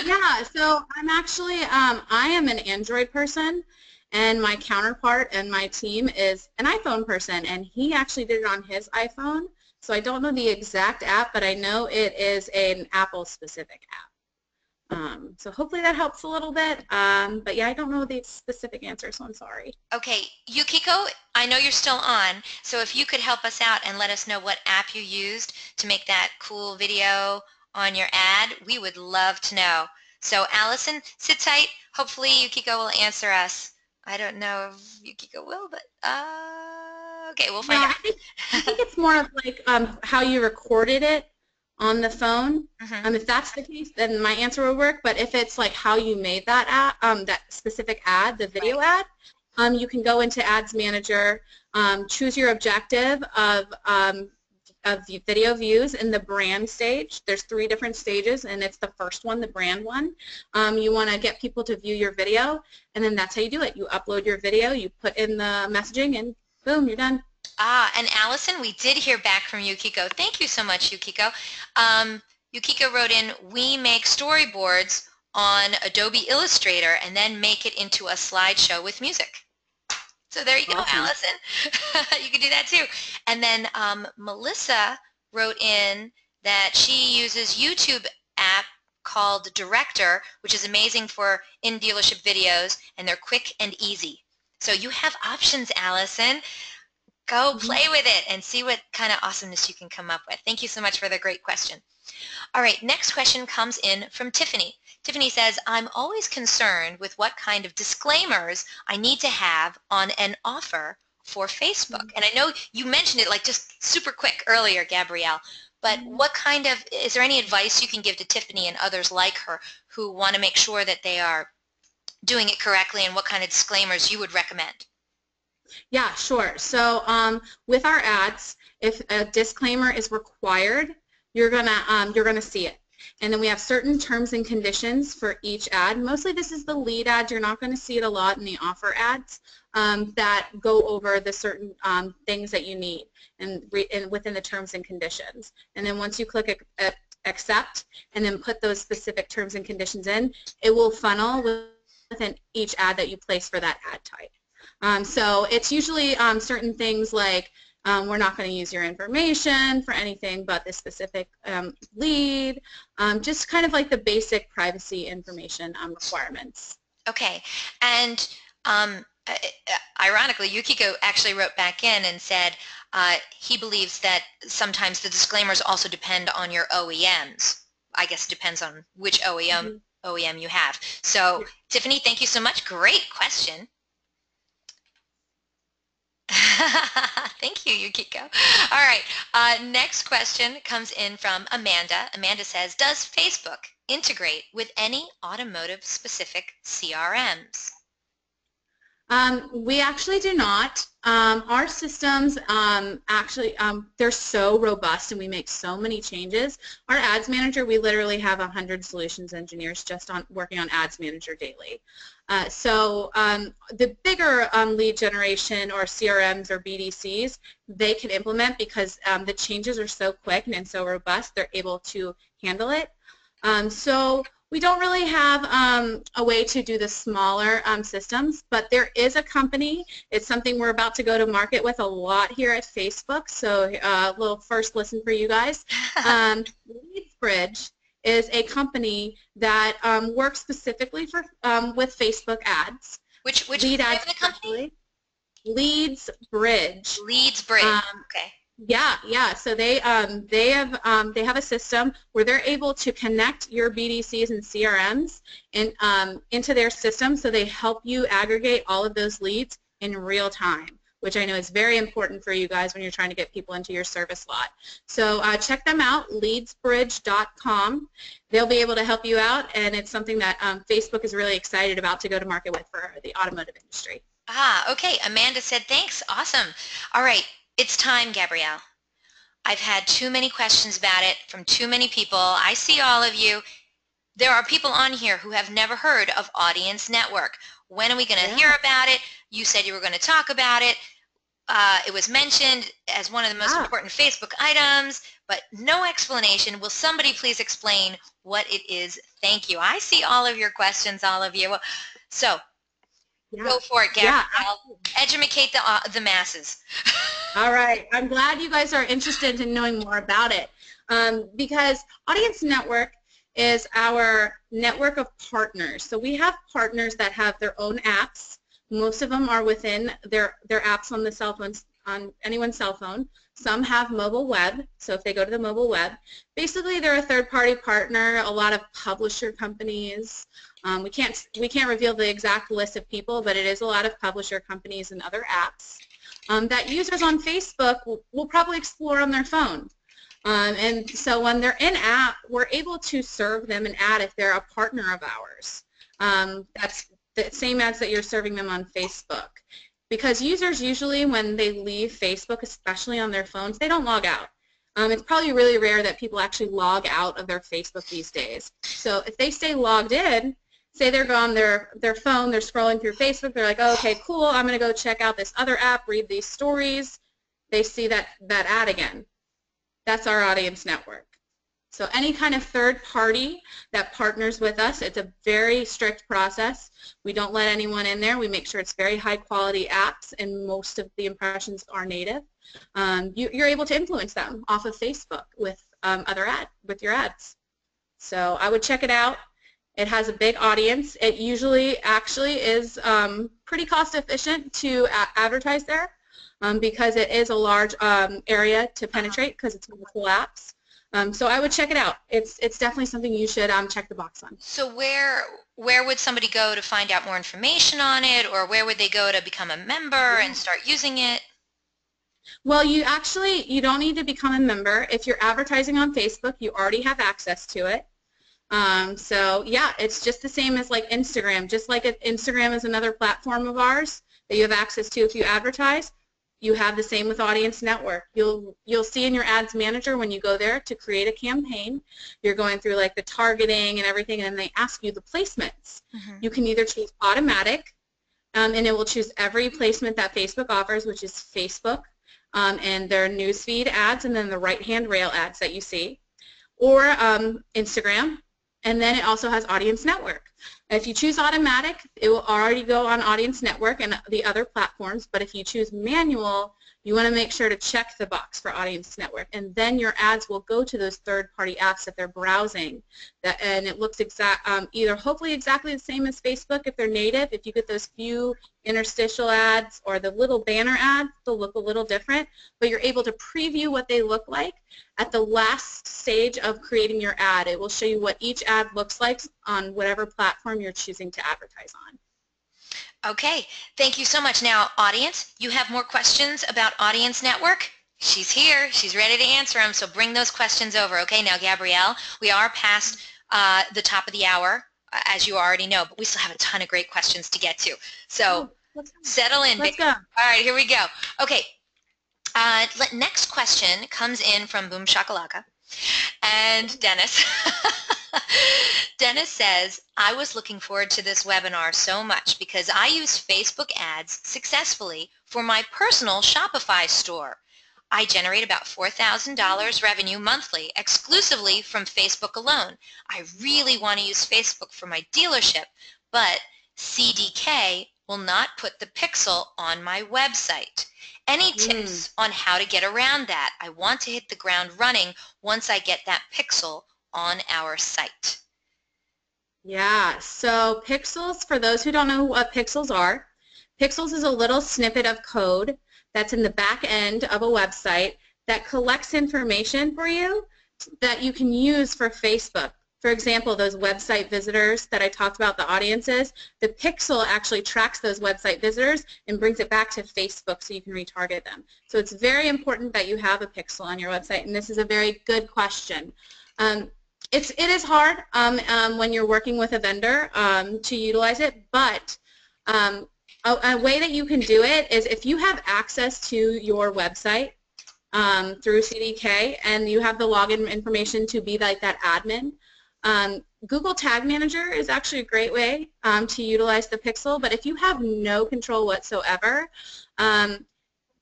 Yeah, so I'm actually, I am an Android person, and my counterpart and my team is an iPhone person, and he actually did it on his iPhone. So I don't know the exact app, but I know it is an Apple-specific app. So hopefully that helps a little bit. But yeah, I don't know the specific answer, so I'm sorry. Okay, Yukiko, I know you're still on, so if you could help us out and let us know what app you used to make that cool video on your ad, we would love to know. So Allison, sit tight. Hopefully Yukiko will answer us. I don't know if Yukiko will, but okay, we'll find out. I think it's more of like how you recorded it on the phone. If that's the case, then my answer will work. But if it's like how you made that ad, that specific ad, the video ad, you can go into Ads Manager, choose your objective of the video views in the brand stage. There's 3 different stages, and it's the first one, the brand one. You want to get people to view your video, and then that's how you do it. You upload your video, you put in the messaging, and boom, you're done. And Allison, we did hear back from Yukiko. Thank you so much, Yukiko. Yukiko wrote in, we make storyboards on Adobe Illustrator and then make it into a slideshow with music. So there you go, Allison. You can do that too. And then Melissa wrote in that she uses YouTube app called Director, which is amazing for in-dealership videos, and they're quick and easy. So you have options, Allison. Go play with it and see what kind of awesomeness you can come up with. Thank you so much for the great question. All right, next question comes in from Tiffany. Tiffany says, I'm always concerned with what kind of disclaimers I need to have on an offer for Facebook. And I know you mentioned it like just super quick earlier, Gabrielle, but what kind of, is there any advice you can give to Tiffany and others like her who want to make sure that they are doing it correctly, and what kind of disclaimers you would recommend? Yeah, sure. So with our ads, if a disclaimer is required, you're gonna see it. And then we have certain terms and conditions for each ad. Mostly this is the lead ad. You're not going to see it a lot in the offer ads that go over the certain things that you need and within the terms and conditions. And then once you click accept and then put those specific terms and conditions in, it will funnel within each ad that you place for that ad type. So it's usually certain things like we're not going to use your information for anything but this specific lead, just kind of like the basic privacy information requirements. Okay, and ironically, Yukiko actually wrote back in and said he believes that sometimes the disclaimers also depend on your OEMs. I guess it depends on which OEM you have. So, Tiffany, thank you so much. Great question. Thank you, Yukiko. All right, next question comes in from Amanda. Amanda says, does Facebook integrate with any automotive-specific CRMs? We actually do not. Our systems actually, they're so robust and we make so many changes. Our ads manager, we literally have 100 solutions engineers just working on ads manager daily. So the bigger lead generation or CRMs or BDCs, they can implement because the changes are so quick and so robust, they're able to handle it. So we don't really have a way to do the smaller systems, but there is a company. It's something we're about to go to market with a lot here at Facebook, so a little first listen for you guys. LeadsBridge is a company that works specifically for with Facebook ads. Which lead name ads of the company? LeadsBridge. LeadsBridge. Okay. Yeah. So they have a system where they're able to connect your BDCs and CRMs into their system, so they help you aggregate all of those leads in real time, which I know is very important for you guys when you're trying to get people into your service lot. So check them out, leadsbridge.com. They'll be able to help you out, and it's something that Facebook is really excited about to go to market with for the automotive industry. Okay. Amanda said thanks. Awesome. All right. It's time, Gabrielle. I've had too many questions about it from too many people. I see all of you. There are people on here who have never heard of Audience Network. When are we going to hear about it? You said you were going to talk about it. It was mentioned as one of the most important Facebook items, but no explanation. Will somebody please explain what it is? Thank you. I see all of your questions, all of you. So go for it, Gabrielle. Educate the masses. All right. I'm glad you guys are interested in knowing more about it because Audience Network is our network of partners. So we have partners that have their own apps. Most of them are within their apps on the cell phones, on anyone's cell phone. Some have mobile web, so if they go to the mobile web, basically they're a third-party partner. A lot of publisher companies. We can't reveal the exact list of people, but it is a lot of publisher companies and other apps that users on Facebook will probably explore on their phone. And so when they're in app, we're able to serve them an ad if they're a partner of ours. That's the same ads that you're serving them on Facebook. Because users usually, when they leave Facebook, especially on their phones, they don't log out. It's probably really rare that people actually log out of their Facebook these days. So if they stay logged in, say they're on their phone, they're scrolling through Facebook, they're like, oh, okay, cool, I'm going to go check out this other app, read these stories, they see that ad again. That's our Audience Network. So any kind of third party that partners with us, it's a very strict process. We don't let anyone in there. We make sure it's very high quality apps, and most of the impressions are native. You're able to influence them off of Facebook with your ads. So I would check it out. It has a big audience. It usually actually is pretty cost efficient to advertise there because it is a large area to penetrate because it's multiple apps. So I would check it out. It's definitely something you should check the box on. So where would somebody go to find out more information on it, or where would they go to become a member and start using it? Well, you don't need to become a member. If you're advertising on Facebook, you already have access to it. So yeah, it's just the same as like Instagram. Just like Instagram is another platform of ours that you have access to if you advertise, you have the same with Audience Network. You'll see in your ads manager when you go there to create a campaign, you're going through like the targeting and everything, and they ask you the placements. Mm-hmm. You can either choose automatic, and it will choose every placement that Facebook offers, which is Facebook, and their newsfeed ads, and then the right-hand rail ads that you see, or Instagram, and then it also has Audience Network. If you choose automatic, it will already go on Audience Network and the other platforms, but if you choose manual, you want to make sure to check the box for Audience Network, and then your ads will go to those third-party apps that they're browsing, and it looks either hopefully exactly the same as Facebook if they're native. If you get those few interstitial ads or the little banner ads, they'll look a little different, but you're able to preview what they look like. At the last stage of creating your ad, it will show you what each ad looks like on whatever platform you're choosing to advertise on. Okay, thank you so much. Now, audience, you have more questions about Audience Network? She's here. She's ready to answer them, so bring those questions over. Okay, now, Gabrielle, we are past the top of the hour, as you already know, but we still have a ton of great questions to get to. So settle in. Let's go. All right, here we go. Okay, next question comes in from Boom Shakalaka and Dennis. Dennis says, I was looking forward to this webinar so much because I use Facebook ads successfully for my personal Shopify store. I generate about $4,000 revenue monthly exclusively from Facebook alone. I really want to use Facebook for my dealership, but CDK will not put the pixel on my website. Any tips on how to get around that? I want to hit the ground running once I get that pixel on our site. Yeah, so pixels, for those who don't know what pixels are, pixels is a little snippet of code that's in the back end of a website that collects information for you that you can use for Facebook. For example, those website visitors that I talked about, the audiences, the pixel actually tracks those website visitors and brings it back to Facebook so you can retarget them. So it's very important that you have a pixel on your website, and this is a very good question. It is hard when you're working with a vendor to utilize it, but a way that you can do it is if you have access to your website through CDK and you have the login information to be like that admin, Google Tag Manager is actually a great way to utilize the pixel, but if you have no control whatsoever,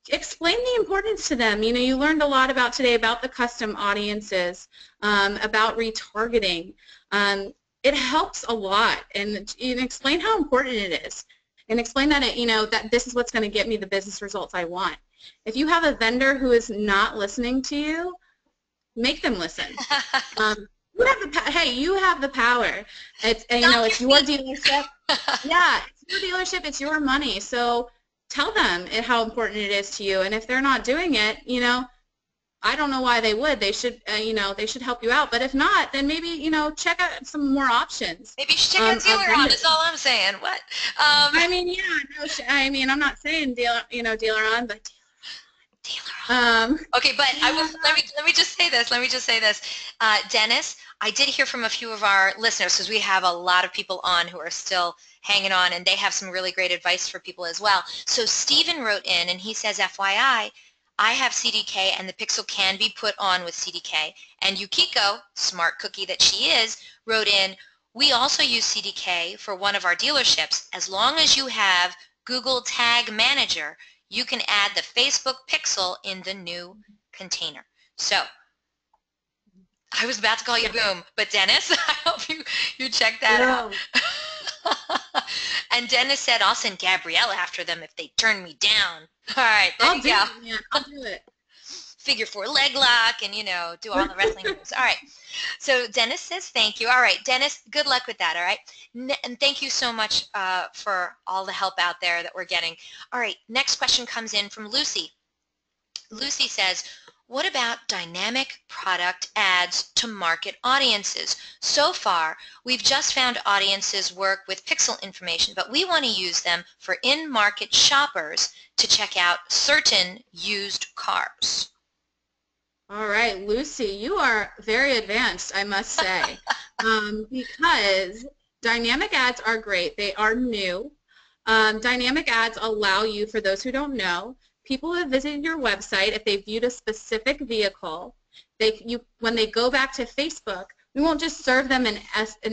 explain the importance to them. You know, you learned a lot about today about the custom audiences, about retargeting. It helps a lot, and explain how important it is, and explain that that this is what's going to get me the business results I want. If you have a vendor who is not listening to you, make them listen. You have you have the power. It's it's your dealership. Yeah, it's your dealership. It's your money. So tell them how important it is to you, and if they're not doing it, I don't know why they would. They should, they should help you out. But if not, then maybe, check out some more options. Maybe you should check out DealerOn. That's all I'm saying. What? I mean, yeah. No, I'm not saying DealerOn, but DealerOn. Okay, but let me just say this. Dennis, I did hear from a few of our listeners because we have a lot of people on who are still hanging on, and they have some really great advice for people as well. So Stephen wrote in, and he says, FYI, I have CDK, and the pixel can be put on with CDK. And Yukiko, smart cookie that she is, wrote in, we also use CDK for one of our dealerships. As long as you have Google Tag Manager, you can add the Facebook pixel in the new container. So I was about to call you Boom, but Dennis, I hope you check that out. And Dennis said, I'll send Gabrielle after them if they turn me down. All right, there you go. Yeah, I'll do it. Figure 4 leg lock and, do all the wrestling moves. All right. So Dennis says thank you. All right, Dennis, good luck with that, all right? And thank you so much for all the help out there that we're getting. All right, next question comes in from Lucy. Lucy says, What about dynamic product ads to market audiences? So far, we've just found audiences work with pixel information, but we want to use them for in-market shoppers to check out certain used cars. All right, Lucy, you are very advanced, I must say, because dynamic ads are great. They are new. Dynamic ads allow you, for those who don't know, people who have visited your website, if they viewed a specific vehicle, when they go back to Facebook, we won't just serve them an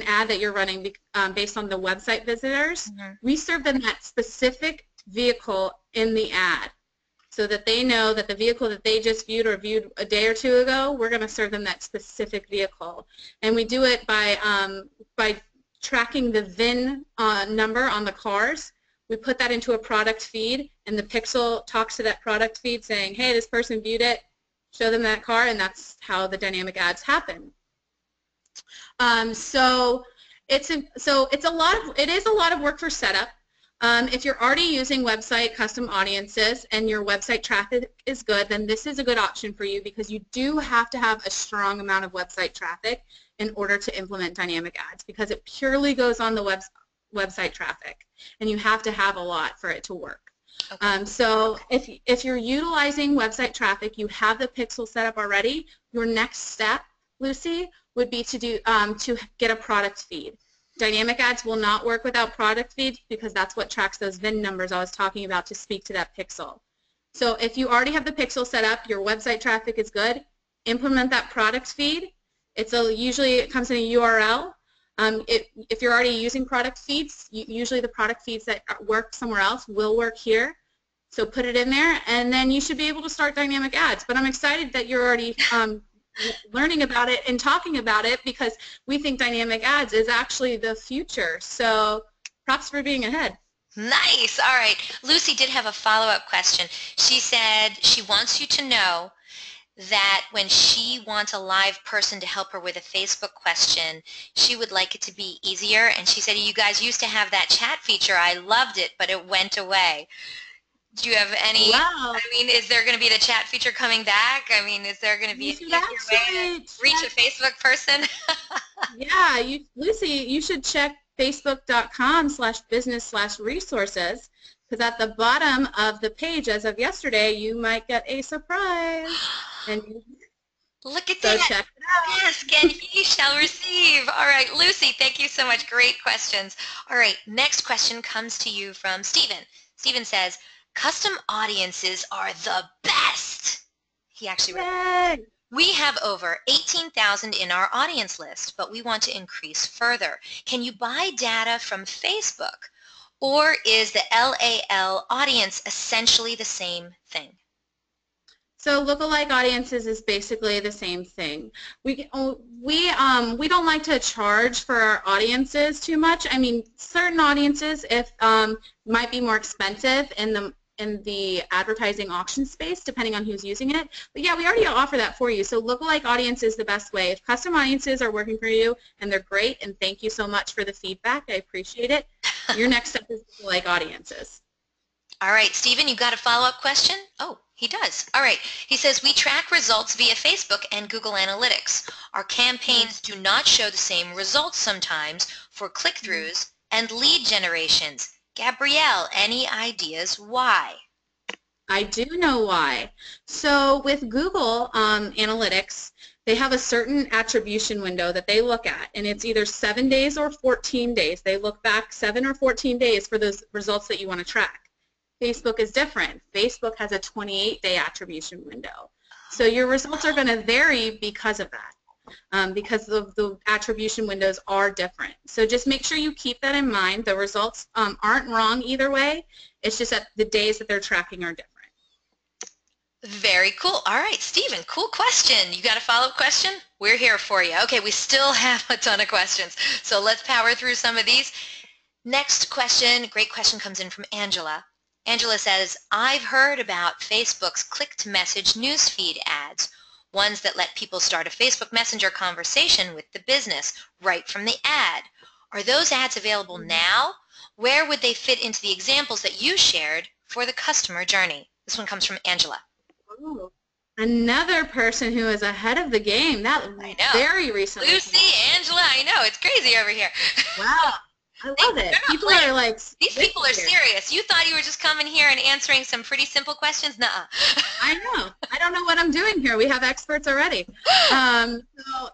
ad that you're running based on the website visitors. Mm-hmm. We serve them that specific vehicle in the ad so that they know that the vehicle that they just viewed or viewed a day or two ago, we're going to serve them that specific vehicle. And we do it by tracking the VIN number on the cars. We put that into a product feed, and the pixel talks to that product feed saying, hey, this person viewed it, show them that car, and that's how the dynamic ads happen. So it is a lot of work for setup. If you're already using website custom audiences and your website traffic is good, then this is a good option for you because you do have to have a strong amount of website traffic in order to implement dynamic ads because it purely goes on the website traffic, and you have to have a lot for it to work. Okay. So if you're utilizing website traffic, you have the pixel set up already, your next step, Lucy, would be to get a product feed. Dynamic ads will not work without product feeds because that's what tracks those VIN numbers I was talking about to speak to that pixel. So if you already have the pixel set up, your website traffic is good, implement that product feed. Usually it comes in a URL. If you're already using product feeds, usually the product feeds that work somewhere else will work here. So put it in there, and then you should be able to start dynamic ads. But I'm excited that you're already learning about it and talking about it because we think dynamic ads is actually the future. So props for being ahead. Nice. All right. Lucy did have a follow-up question. She said she wants you to know that when she wants a live person to help her with a Facebook question, she would like it to be easier. And she said, you guys used to have that chat feature. I loved it, but it went away. Do you have any, wow. I mean, is there going to be the chat feature coming back? I mean, is there going to be an easier way to reach a Facebook person? Yeah, Lucy, you should check facebook.com/business/resources because at the bottom of the page as of yesterday, you might get a surprise. And look at that. Check it out. Ask and he shall receive. All right, Lucy, thank you so much. Great questions. All right, next question comes to you from Stephen. Stephen says, custom audiences are the best. He actually wrote that. We have over 18,000 in our audience list, but we want to increase further. Can you buy data from Facebook? Or is the LAL audience essentially the same thing? So lookalike audiences is basically the same thing. We don't like to charge for our audiences too much. I mean, certain audiences might be more expensive in the advertising auction space, depending on who's using it. But yeah, we already offer that for you. So lookalike audience is the best way. If custom audiences are working for you and they're great, and thank you so much for the feedback, I appreciate it. Your next step is lookalike audiences. All right, Stephen, you got a follow-up question? Oh, he does. All right. He says, we track results via Facebook and Google Analytics. Our campaigns do not show the same results sometimes for click-throughs and lead generations. Gabrielle, any ideas why? I do know why. So with Google Analytics, they have a certain attribution window that they look at, and it's either 7 days or 14 days. They look back 7 or 14 days for those results that you want to track. Facebook is different. Facebook has a 28-day attribution window. So your results are going to vary because of that, because the attribution windows are different. So just make sure you keep that in mind. The results aren't wrong either way. It's just that the days that they're tracking are different. Very cool. All right, Stephen, cool question. You got a follow-up question? We're here for you. Okay, we still have a ton of questions, so let's power through some of these. Next question, great question, comes in from Angela. Angela says, I've heard about Facebook's click-to-message newsfeed ads, ones that let people start a Facebook Messenger conversation with the business right from the ad. Are those ads available now? Where would they fit into the examples that you shared for the customer journey? This one comes from Angela. Oh, Another person who is ahead of the game. That I know. very recently. Lucy, Angela, I know. It's crazy over here. Wow. I love it. People are like, these people are serious. You thought you were just coming here and answering some pretty simple questions? Nuh-uh. I know. I don't know what I'm doing here. We have experts already. So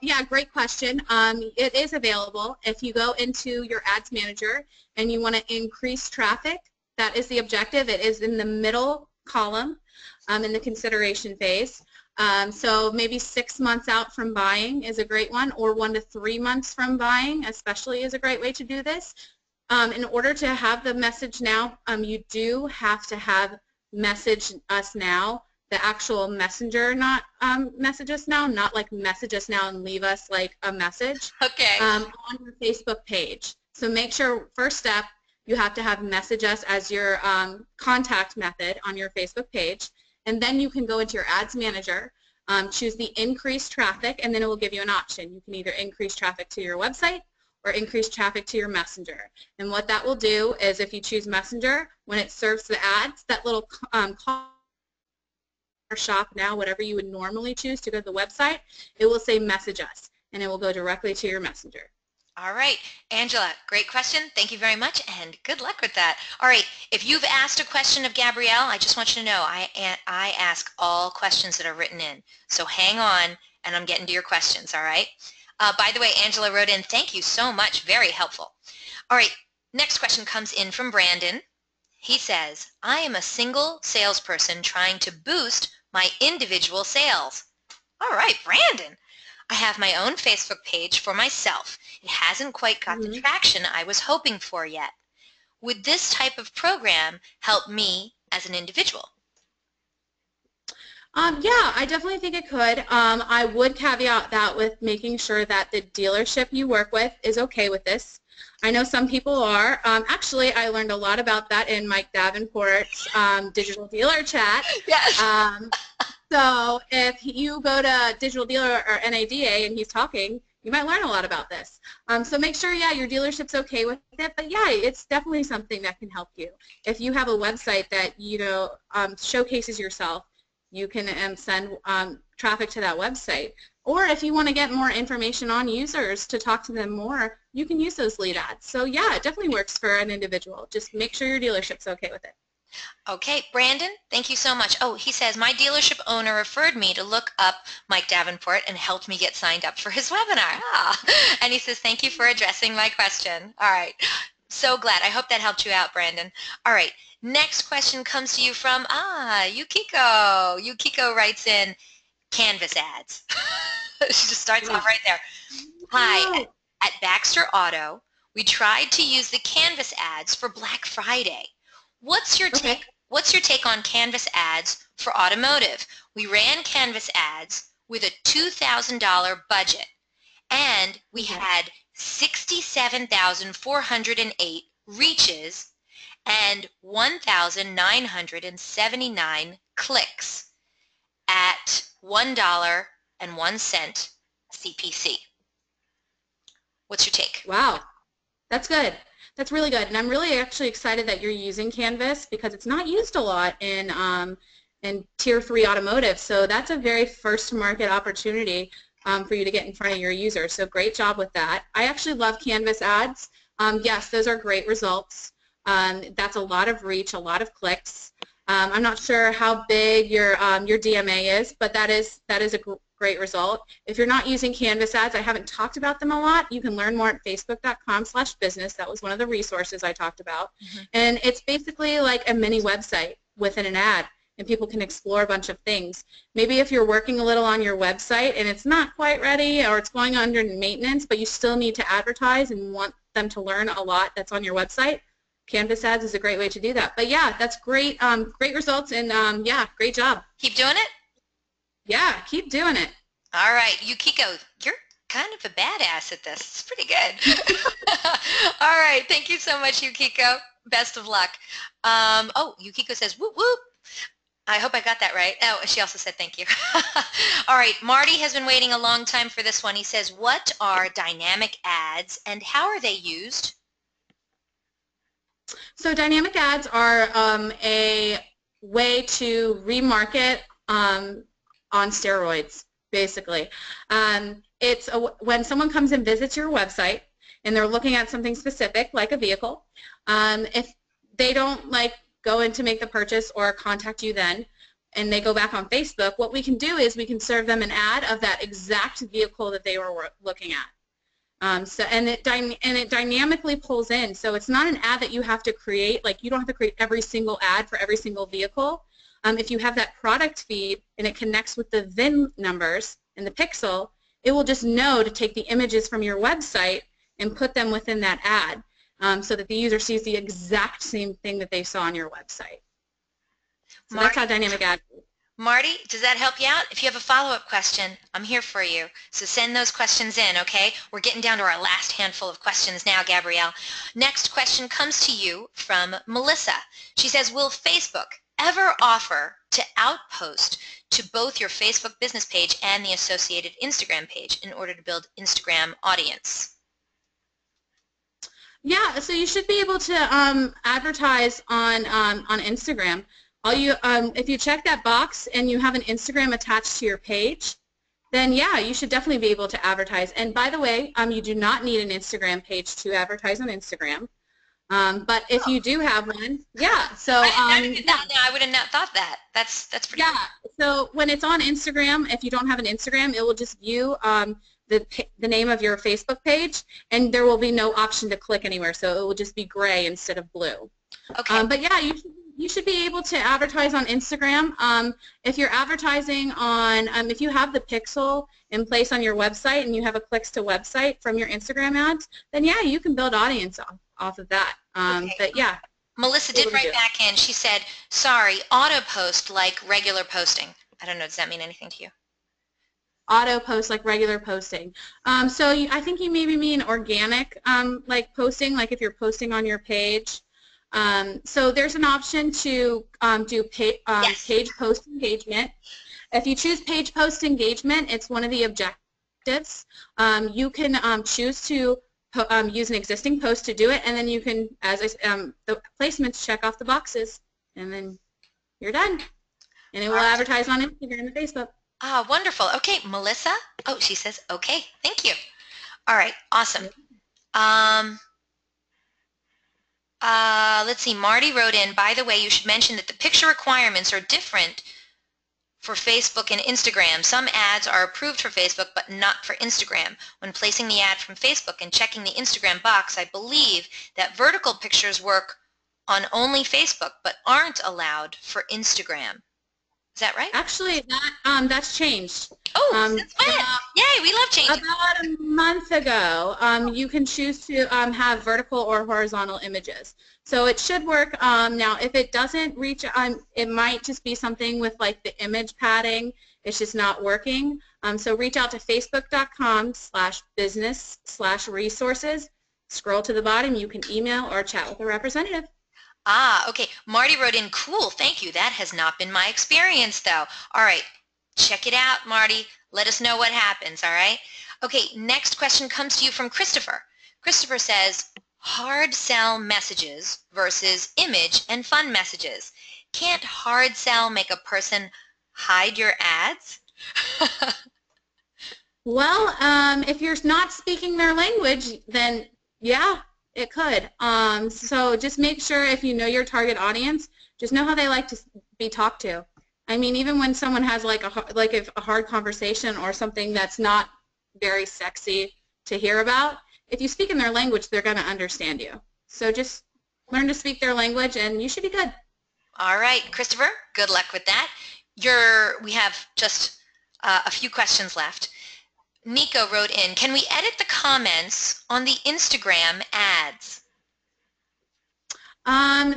yeah, great question. It is available. If you go into your ads manager and you want to increase traffic, that is the objective. It is in the middle column in the consideration phase. So maybe 6 months out from buying is a great one, or 1 to 3 months from buying especially is a great way to do this. In order to have the message now, you do have to have message us now, the actual messenger, not message us now, not like message us now and leave us like a message. Okay. On your Facebook page. So make sure, first step, you have to have message us as your contact method on your Facebook page. And then you can go into your ads manager, choose the increase traffic, and then it will give you an option. You can either increase traffic to your website or increase traffic to your messenger. And what that will do is if you choose messenger, when it serves the ads, that little call or shop now, whatever you would normally choose to go to the website, it will say message us, and it will go directly to your messenger. All right, Angela, great question. Thank you very much, and good luck with that. All right, if you've asked a question of Gabrielle, I just want you to know I ask all questions that are written in. So hang on, and I'm getting to your questions, all right? By the way, Angela wrote in, thank you so much, very helpful. All right, next question comes in from Brandon. He says, I am a single salesperson trying to boost my individual sales. All right, Brandon. I have my own Facebook page for myself. It hasn't quite got the traction I was hoping for yet. Would this type of program help me as an individual? Yeah, I definitely think it could. I would caveat that with making sure that the dealership you work with is okay with this. I know some people are. Actually, I learned a lot about that in Mike Davenport's Digital Dealer Chat. Yes. So if you go to Digital Dealer or NADA and he's talking, you might learn a lot about this. So make sure, yeah, your dealership's okay with it. But yeah, it's definitely something that can help you. If you have a website that, you know, showcases yourself, you can send traffic to that website. Or if you want to get more information on users to talk to them more, you can use those lead ads. So yeah, it definitely works for an individual. Just make sure your dealership's okay with it. Okay, Brandon, thank you so much. Oh, he says, my dealership owner referred me to look up Mike Davenport and helped me get signed up for his webinar. And he says, thank you for addressing my question. All right, so glad. I hope that helped you out, Brandon. All right, next question comes to you from, Yukiko. Yukiko writes in, Canvas ads. She just starts off right there. Hi, at Baxter Auto, we tried to use the Canvas ads for Black Friday. What's your take on Canvas ads for automotive? We ran Canvas ads with a $2,000 budget, and we had 67,408 reaches and 1,979 clicks at $1.01 CPC. What's your take? Wow, that's good. That's really good, and I'm really actually excited that you're using Canvas because it's not used a lot in Tier 3 automotive, so that's a very first market opportunity for you to get in front of your users, so great job with that. I actually love Canvas ads. Yes, those are great results. That's a lot of reach, a lot of clicks. I'm not sure how big your DMA is, but that is a great result. If you're not using Canvas ads, I haven't talked about them a lot. You can learn more at facebook.com/business. That was one of the resources I talked about. And it's basically like a mini website within an ad, and people can explore a bunch of things. Maybe if you're working a little on your website and it's not quite ready or it's going under maintenance, but you still need to advertise and want them to learn a lot that's on your website, Canvas ads is a great way to do that. But yeah, that's great, great results, and yeah, great job. Keep doing it? Yeah, keep doing it. All right, Yukiko, you're kind of a badass at this. It's pretty good. All right, thank you so much, Yukiko. Best of luck. Oh, Yukiko says, whoop, whoop. I hope I got that right. Oh, she also said thank you. All right, Marty has been waiting a long time for this one. He says, what are dynamic ads and how are they used? So dynamic ads are a way to remarket on steroids, basically. It's when someone comes and visits your website and they're looking at something specific, like a vehicle, if they don't go in to make the purchase or contact you then, and they go back on Facebook, what we can do is we can serve them an ad of that exact vehicle that they were looking at. And it dynamically pulls in. So it's not an ad that you have to create. You don't have to create every single ad for every single vehicle. If you have that product feed and it connects with the VIN numbers and the pixel, it will just know to take the images from your website and put them within that ad so that the user sees the exact same thing that they saw on your website. So that's how dynamic ad is. Marty, does that help you out? If you have a follow-up question, I'm here for you. So send those questions in, okay? We're getting down to our last handful of questions now, Gabrielle. Next question comes to you from Melissa. She says, will Facebook ever offer to outpost to both your Facebook business page and the associated Instagram page in order to build Instagram audience? Yeah, so you should be able to advertise on Instagram. If you check that box and you have an Instagram attached to your page, then yeah, you should definitely be able to advertise. And by the way, you do not need an Instagram page to advertise on Instagram. But if you do have one, yeah. So I would have not thought that. That's pretty cool. So when it's on Instagram, if you don't have an Instagram, it will just view the name of your Facebook page, and there will be no option to click anywhere. So it will just be gray instead of blue. Okay. But yeah, you should be able to advertise on Instagram. If you're advertising on, if you have the pixel in place on your website and you have a clicks to website from your Instagram ads, then yeah, you can build audience off of that. Okay. But yeah. Melissa did write back in. She said, sorry, auto post like regular posting. I don't know, does that mean anything to you? Auto post like regular posting. So I think you maybe mean organic posting, like if you're posting on your page. So there's an option to do page post engagement. If you choose page post engagement, it's one of the objectives. You can choose to use an existing post to do it, and then you can, the placements, check off the boxes, and then you're done. And it will advertise on Instagram and Facebook. Ah, wonderful. Okay, Melissa. Oh, she says, okay, thank you. All right, awesome. Let's see, Marty wrote in, by the way, you should mention that the picture requirements are different for Facebook and Instagram. Some ads are approved for Facebook but not for Instagram. When placing the ad from Facebook and checking the Instagram box, I believe that vertical pictures work on only Facebook but aren't allowed for Instagram. Is that right? Actually, that's changed. Oh, since when? Yay, we love change. About a month ago, you can choose to have vertical or horizontal images. So it should work. Now, if it doesn't reach, it might just be something with the image padding. It's just not working. So reach out to facebook.com/business/resources. Scroll to the bottom. You can email or chat with a representative. Ah, okay. Marty wrote in, cool, thank you. That has not been my experience, though. All right, check it out, Marty. Let us know what happens, all right? Okay, next question comes to you from Christopher. Christopher says, hard sell messages versus image and fun messages. Can't hard sell make a person hide your ads? Well, if you're not speaking their language, then yeah, it could. So just make sure, if you know your target audience, just know how they like to be talked to. I mean, even when someone has a hard conversation or something that's not very sexy to hear about, if you speak in their language, they're going to understand you. So just learn to speak their language, and you should be good. All right, Christopher, good luck with that. We have just a few questions left. Nico wrote in, can we edit the comments on the Instagram ads?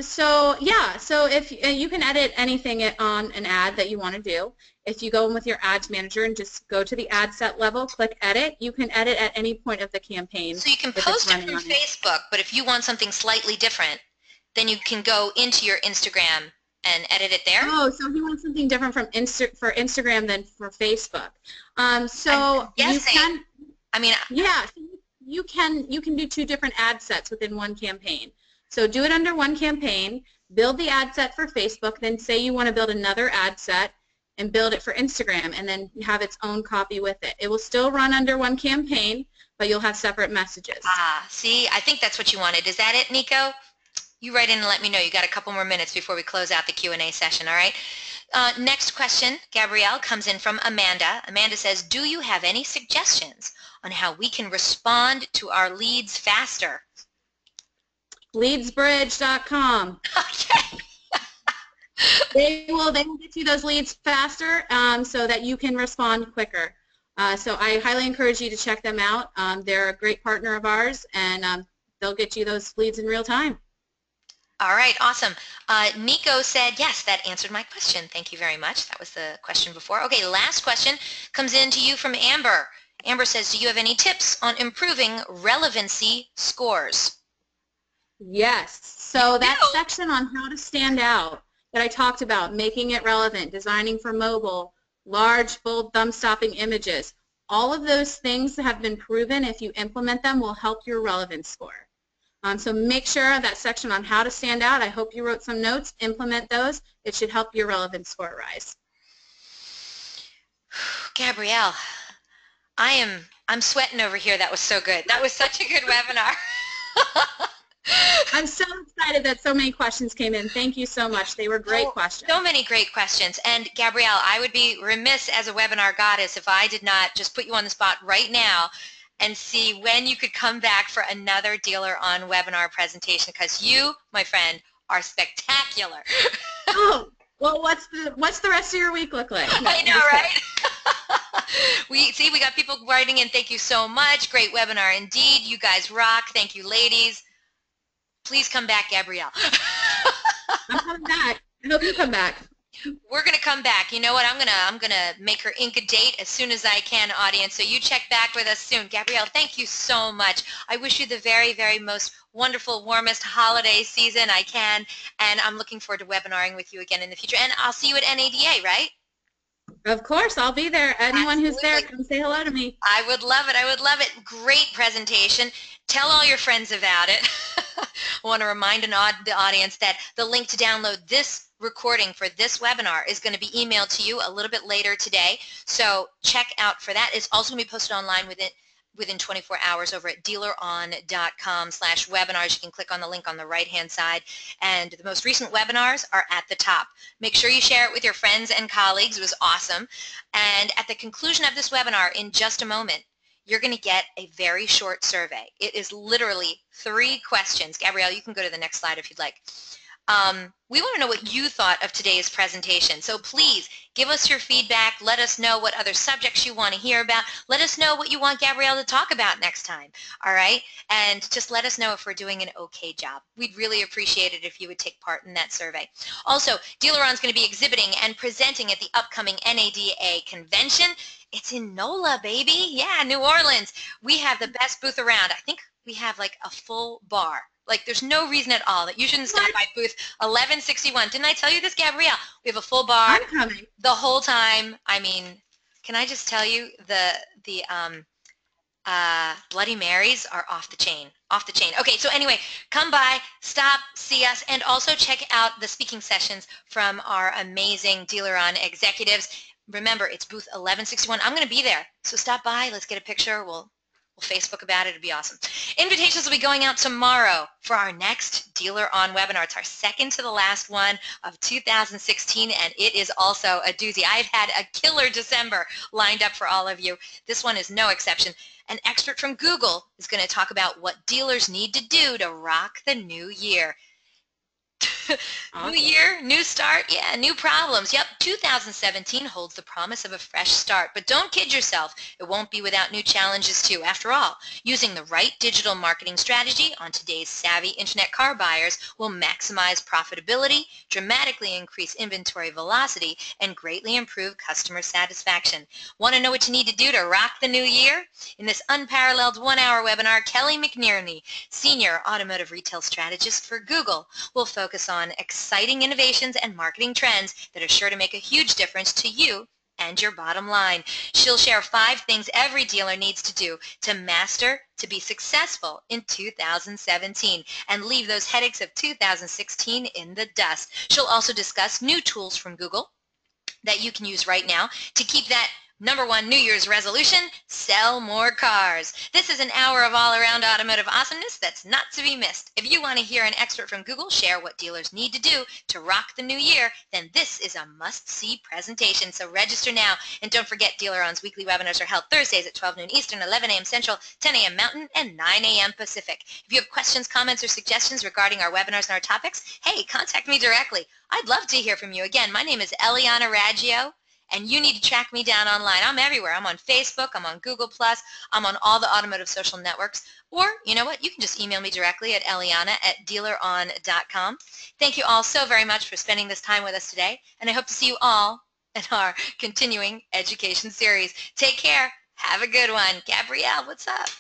So if you can edit anything on an ad that you want to do. If you go in with your ads manager and just go to the ad set level, click edit, you can edit at any point of the campaign. So you can post it from Facebook, but if you want something slightly different, then you can go into your Instagram and edit it there? Oh, so he wants something different for Instagram than for Facebook. You can do two different ad sets within one campaign. So do it under one campaign, build the ad set for Facebook, then say you want to build another ad set and build it for Instagram and then have its own copy with it. It will still run under one campaign, but you'll have separate messages. Ah, see, I think that's what you wanted. Is that it, Nico? You write in and let me know. You got a couple more minutes before we close out the Q&A session, all right? Next question, Gabrielle, comes in from Amanda. Amanda says, do you have any suggestions on how we can respond to our leads faster? Leadsbridge.com. Okay. They will get you those leads faster so that you can respond quicker. So I highly encourage you to check them out. They're a great partner of ours, and they'll get you those leads in real time. All right, awesome. Nico said, yes, that answered my question. Thank you very much. That was the question before. Okay, last question comes in to you from Amber. Amber says, do you have any tips on improving relevancy scores? Yes. So that section on how to stand out that I talked about, making it relevant, designing for mobile, large, bold, thumb-stopping images, all of those things that have been proven, if you implement them, will help your relevance score. So make sure that section on how to stand out, I hope you wrote some notes, implement those. It should help your relevance score rise. Gabrielle, I'm sweating over here. That was so good. That was such a good webinar. I'm so excited that so many questions came in. Thank you so much. They were great questions. So many great questions. And Gabrielle, I would be remiss as a webinar goddess if I did not just put you on the spot right now and see when you could come back for another DealerOn webinar presentation, because you, my friend, are spectacular. Oh, well, what's the rest of your week look like? No, I know, right? We got people writing in. Thank you so much. Great webinar indeed. You guys rock. Thank you, ladies. Please come back, Gabrielle. I'm coming back. I hope you come back. We're going to come back. You know what? I'm gonna make her ink a date as soon as I can, audience. So you check back with us soon. Gabrielle, thank you so much. I wish you the very, very most wonderful, warmest holiday season I can, and I'm looking forward to webinaring with you again in the future. And I'll see you at NADA, right? Of course, I'll be there. Anyone Absolutely. who's there, come say hello to me. I would love it. I would love it. Great presentation. Tell all your friends about it. I want to remind the audience that the link to download this recording for this webinar is going to be emailed to you a little bit later today. So check out for that. It's also going to be posted online within 24 hours over at dealeron.com/webinars. You can click on the link on the right-hand side, and the most recent webinars are at the top. Make sure you share it with your friends and colleagues. It was awesome. And at the conclusion of this webinar, in just a moment, you're going to get a very short survey. It is literally 3 questions. Gabrielle, you can go to the next slide if you'd like. We want to know what you thought of today's presentation. So please give us your feedback. Let us know what other subjects you want to hear about. Let us know what you want Gabrielle to talk about next time. All right? And just let us know if we're doing an okay job. We'd really appreciate it if you would take part in that survey. Also, DealerOn's going to be exhibiting and presenting at the upcoming NADA convention. It's in NOLA, baby. Yeah, New Orleans. We have the best booth around. I think we have like a full bar. Like, there's no reason at all that you shouldn't stop by booth 1161. Didn't I tell you this, Gabrielle? We have a full bar. I'm coming. The whole time. I mean, can I just tell you, the Bloody Marys are off the chain. Off the chain. Okay, so anyway, come by, stop, see us, and also check out the speaking sessions from our amazing DealerOn executives. Remember, it's booth 1161. I'm going to be there, so stop by. Let's get a picture. We'll Facebook about it. It'd be awesome. Invitations will be going out tomorrow for our next DealerOn webinar. It's our second to the last one of 2016, and it is also a doozy. I've had a killer December lined up for all of you. This one is no exception. An expert from Google is going to talk about what dealers need to do to rock the new year. Awesome. New year, new start, yeah, new problems. Yep, 2017 holds the promise of a fresh start, but don't kid yourself. It won't be without new challenges too. After all, using the right digital marketing strategy on today's savvy internet car buyers will maximize profitability, dramatically increase inventory velocity, and greatly improve customer satisfaction. Want to know what you need to do to rock the new year? In this unparalleled 1-hour webinar, Kelly McNerney, Senior Automotive Retail Strategist for Google, will focus on exciting innovations and marketing trends that are sure to make a huge difference to you and your bottom line. She'll share 5 things every dealer needs to do to master, to be successful in 2017 and leave those headaches of 2016 in the dust. She'll also discuss new tools from Google, that you can use right now to keep that #1 New Year's resolution: sell more cars. This is an hour of all-around automotive awesomeness that's not to be missed. If you want to hear an expert from Google share what dealers need to do to rock the new year, then this is a must-see presentation. So register now, and don't forget, DealerOn's weekly webinars are held Thursdays at 12 noon Eastern, 11 a.m. Central, 10 a.m. Mountain, and 9 a.m. Pacific. If you have questions, comments, or suggestions regarding our webinars and our topics, hey, contact me directly. I'd love to hear from you. Again, my name is Eliana Raggio, and you need to track me down online. I'm everywhere. I'm on Facebook. I'm on Google+. I'm on all the automotive social networks. Or, you know what, you can just email me directly at eliana@dealeron.com. Thank you all so very much for spending this time with us today, and I hope to see you all in our continuing education series. Take care. Have a good one. Gabrielle, what's up?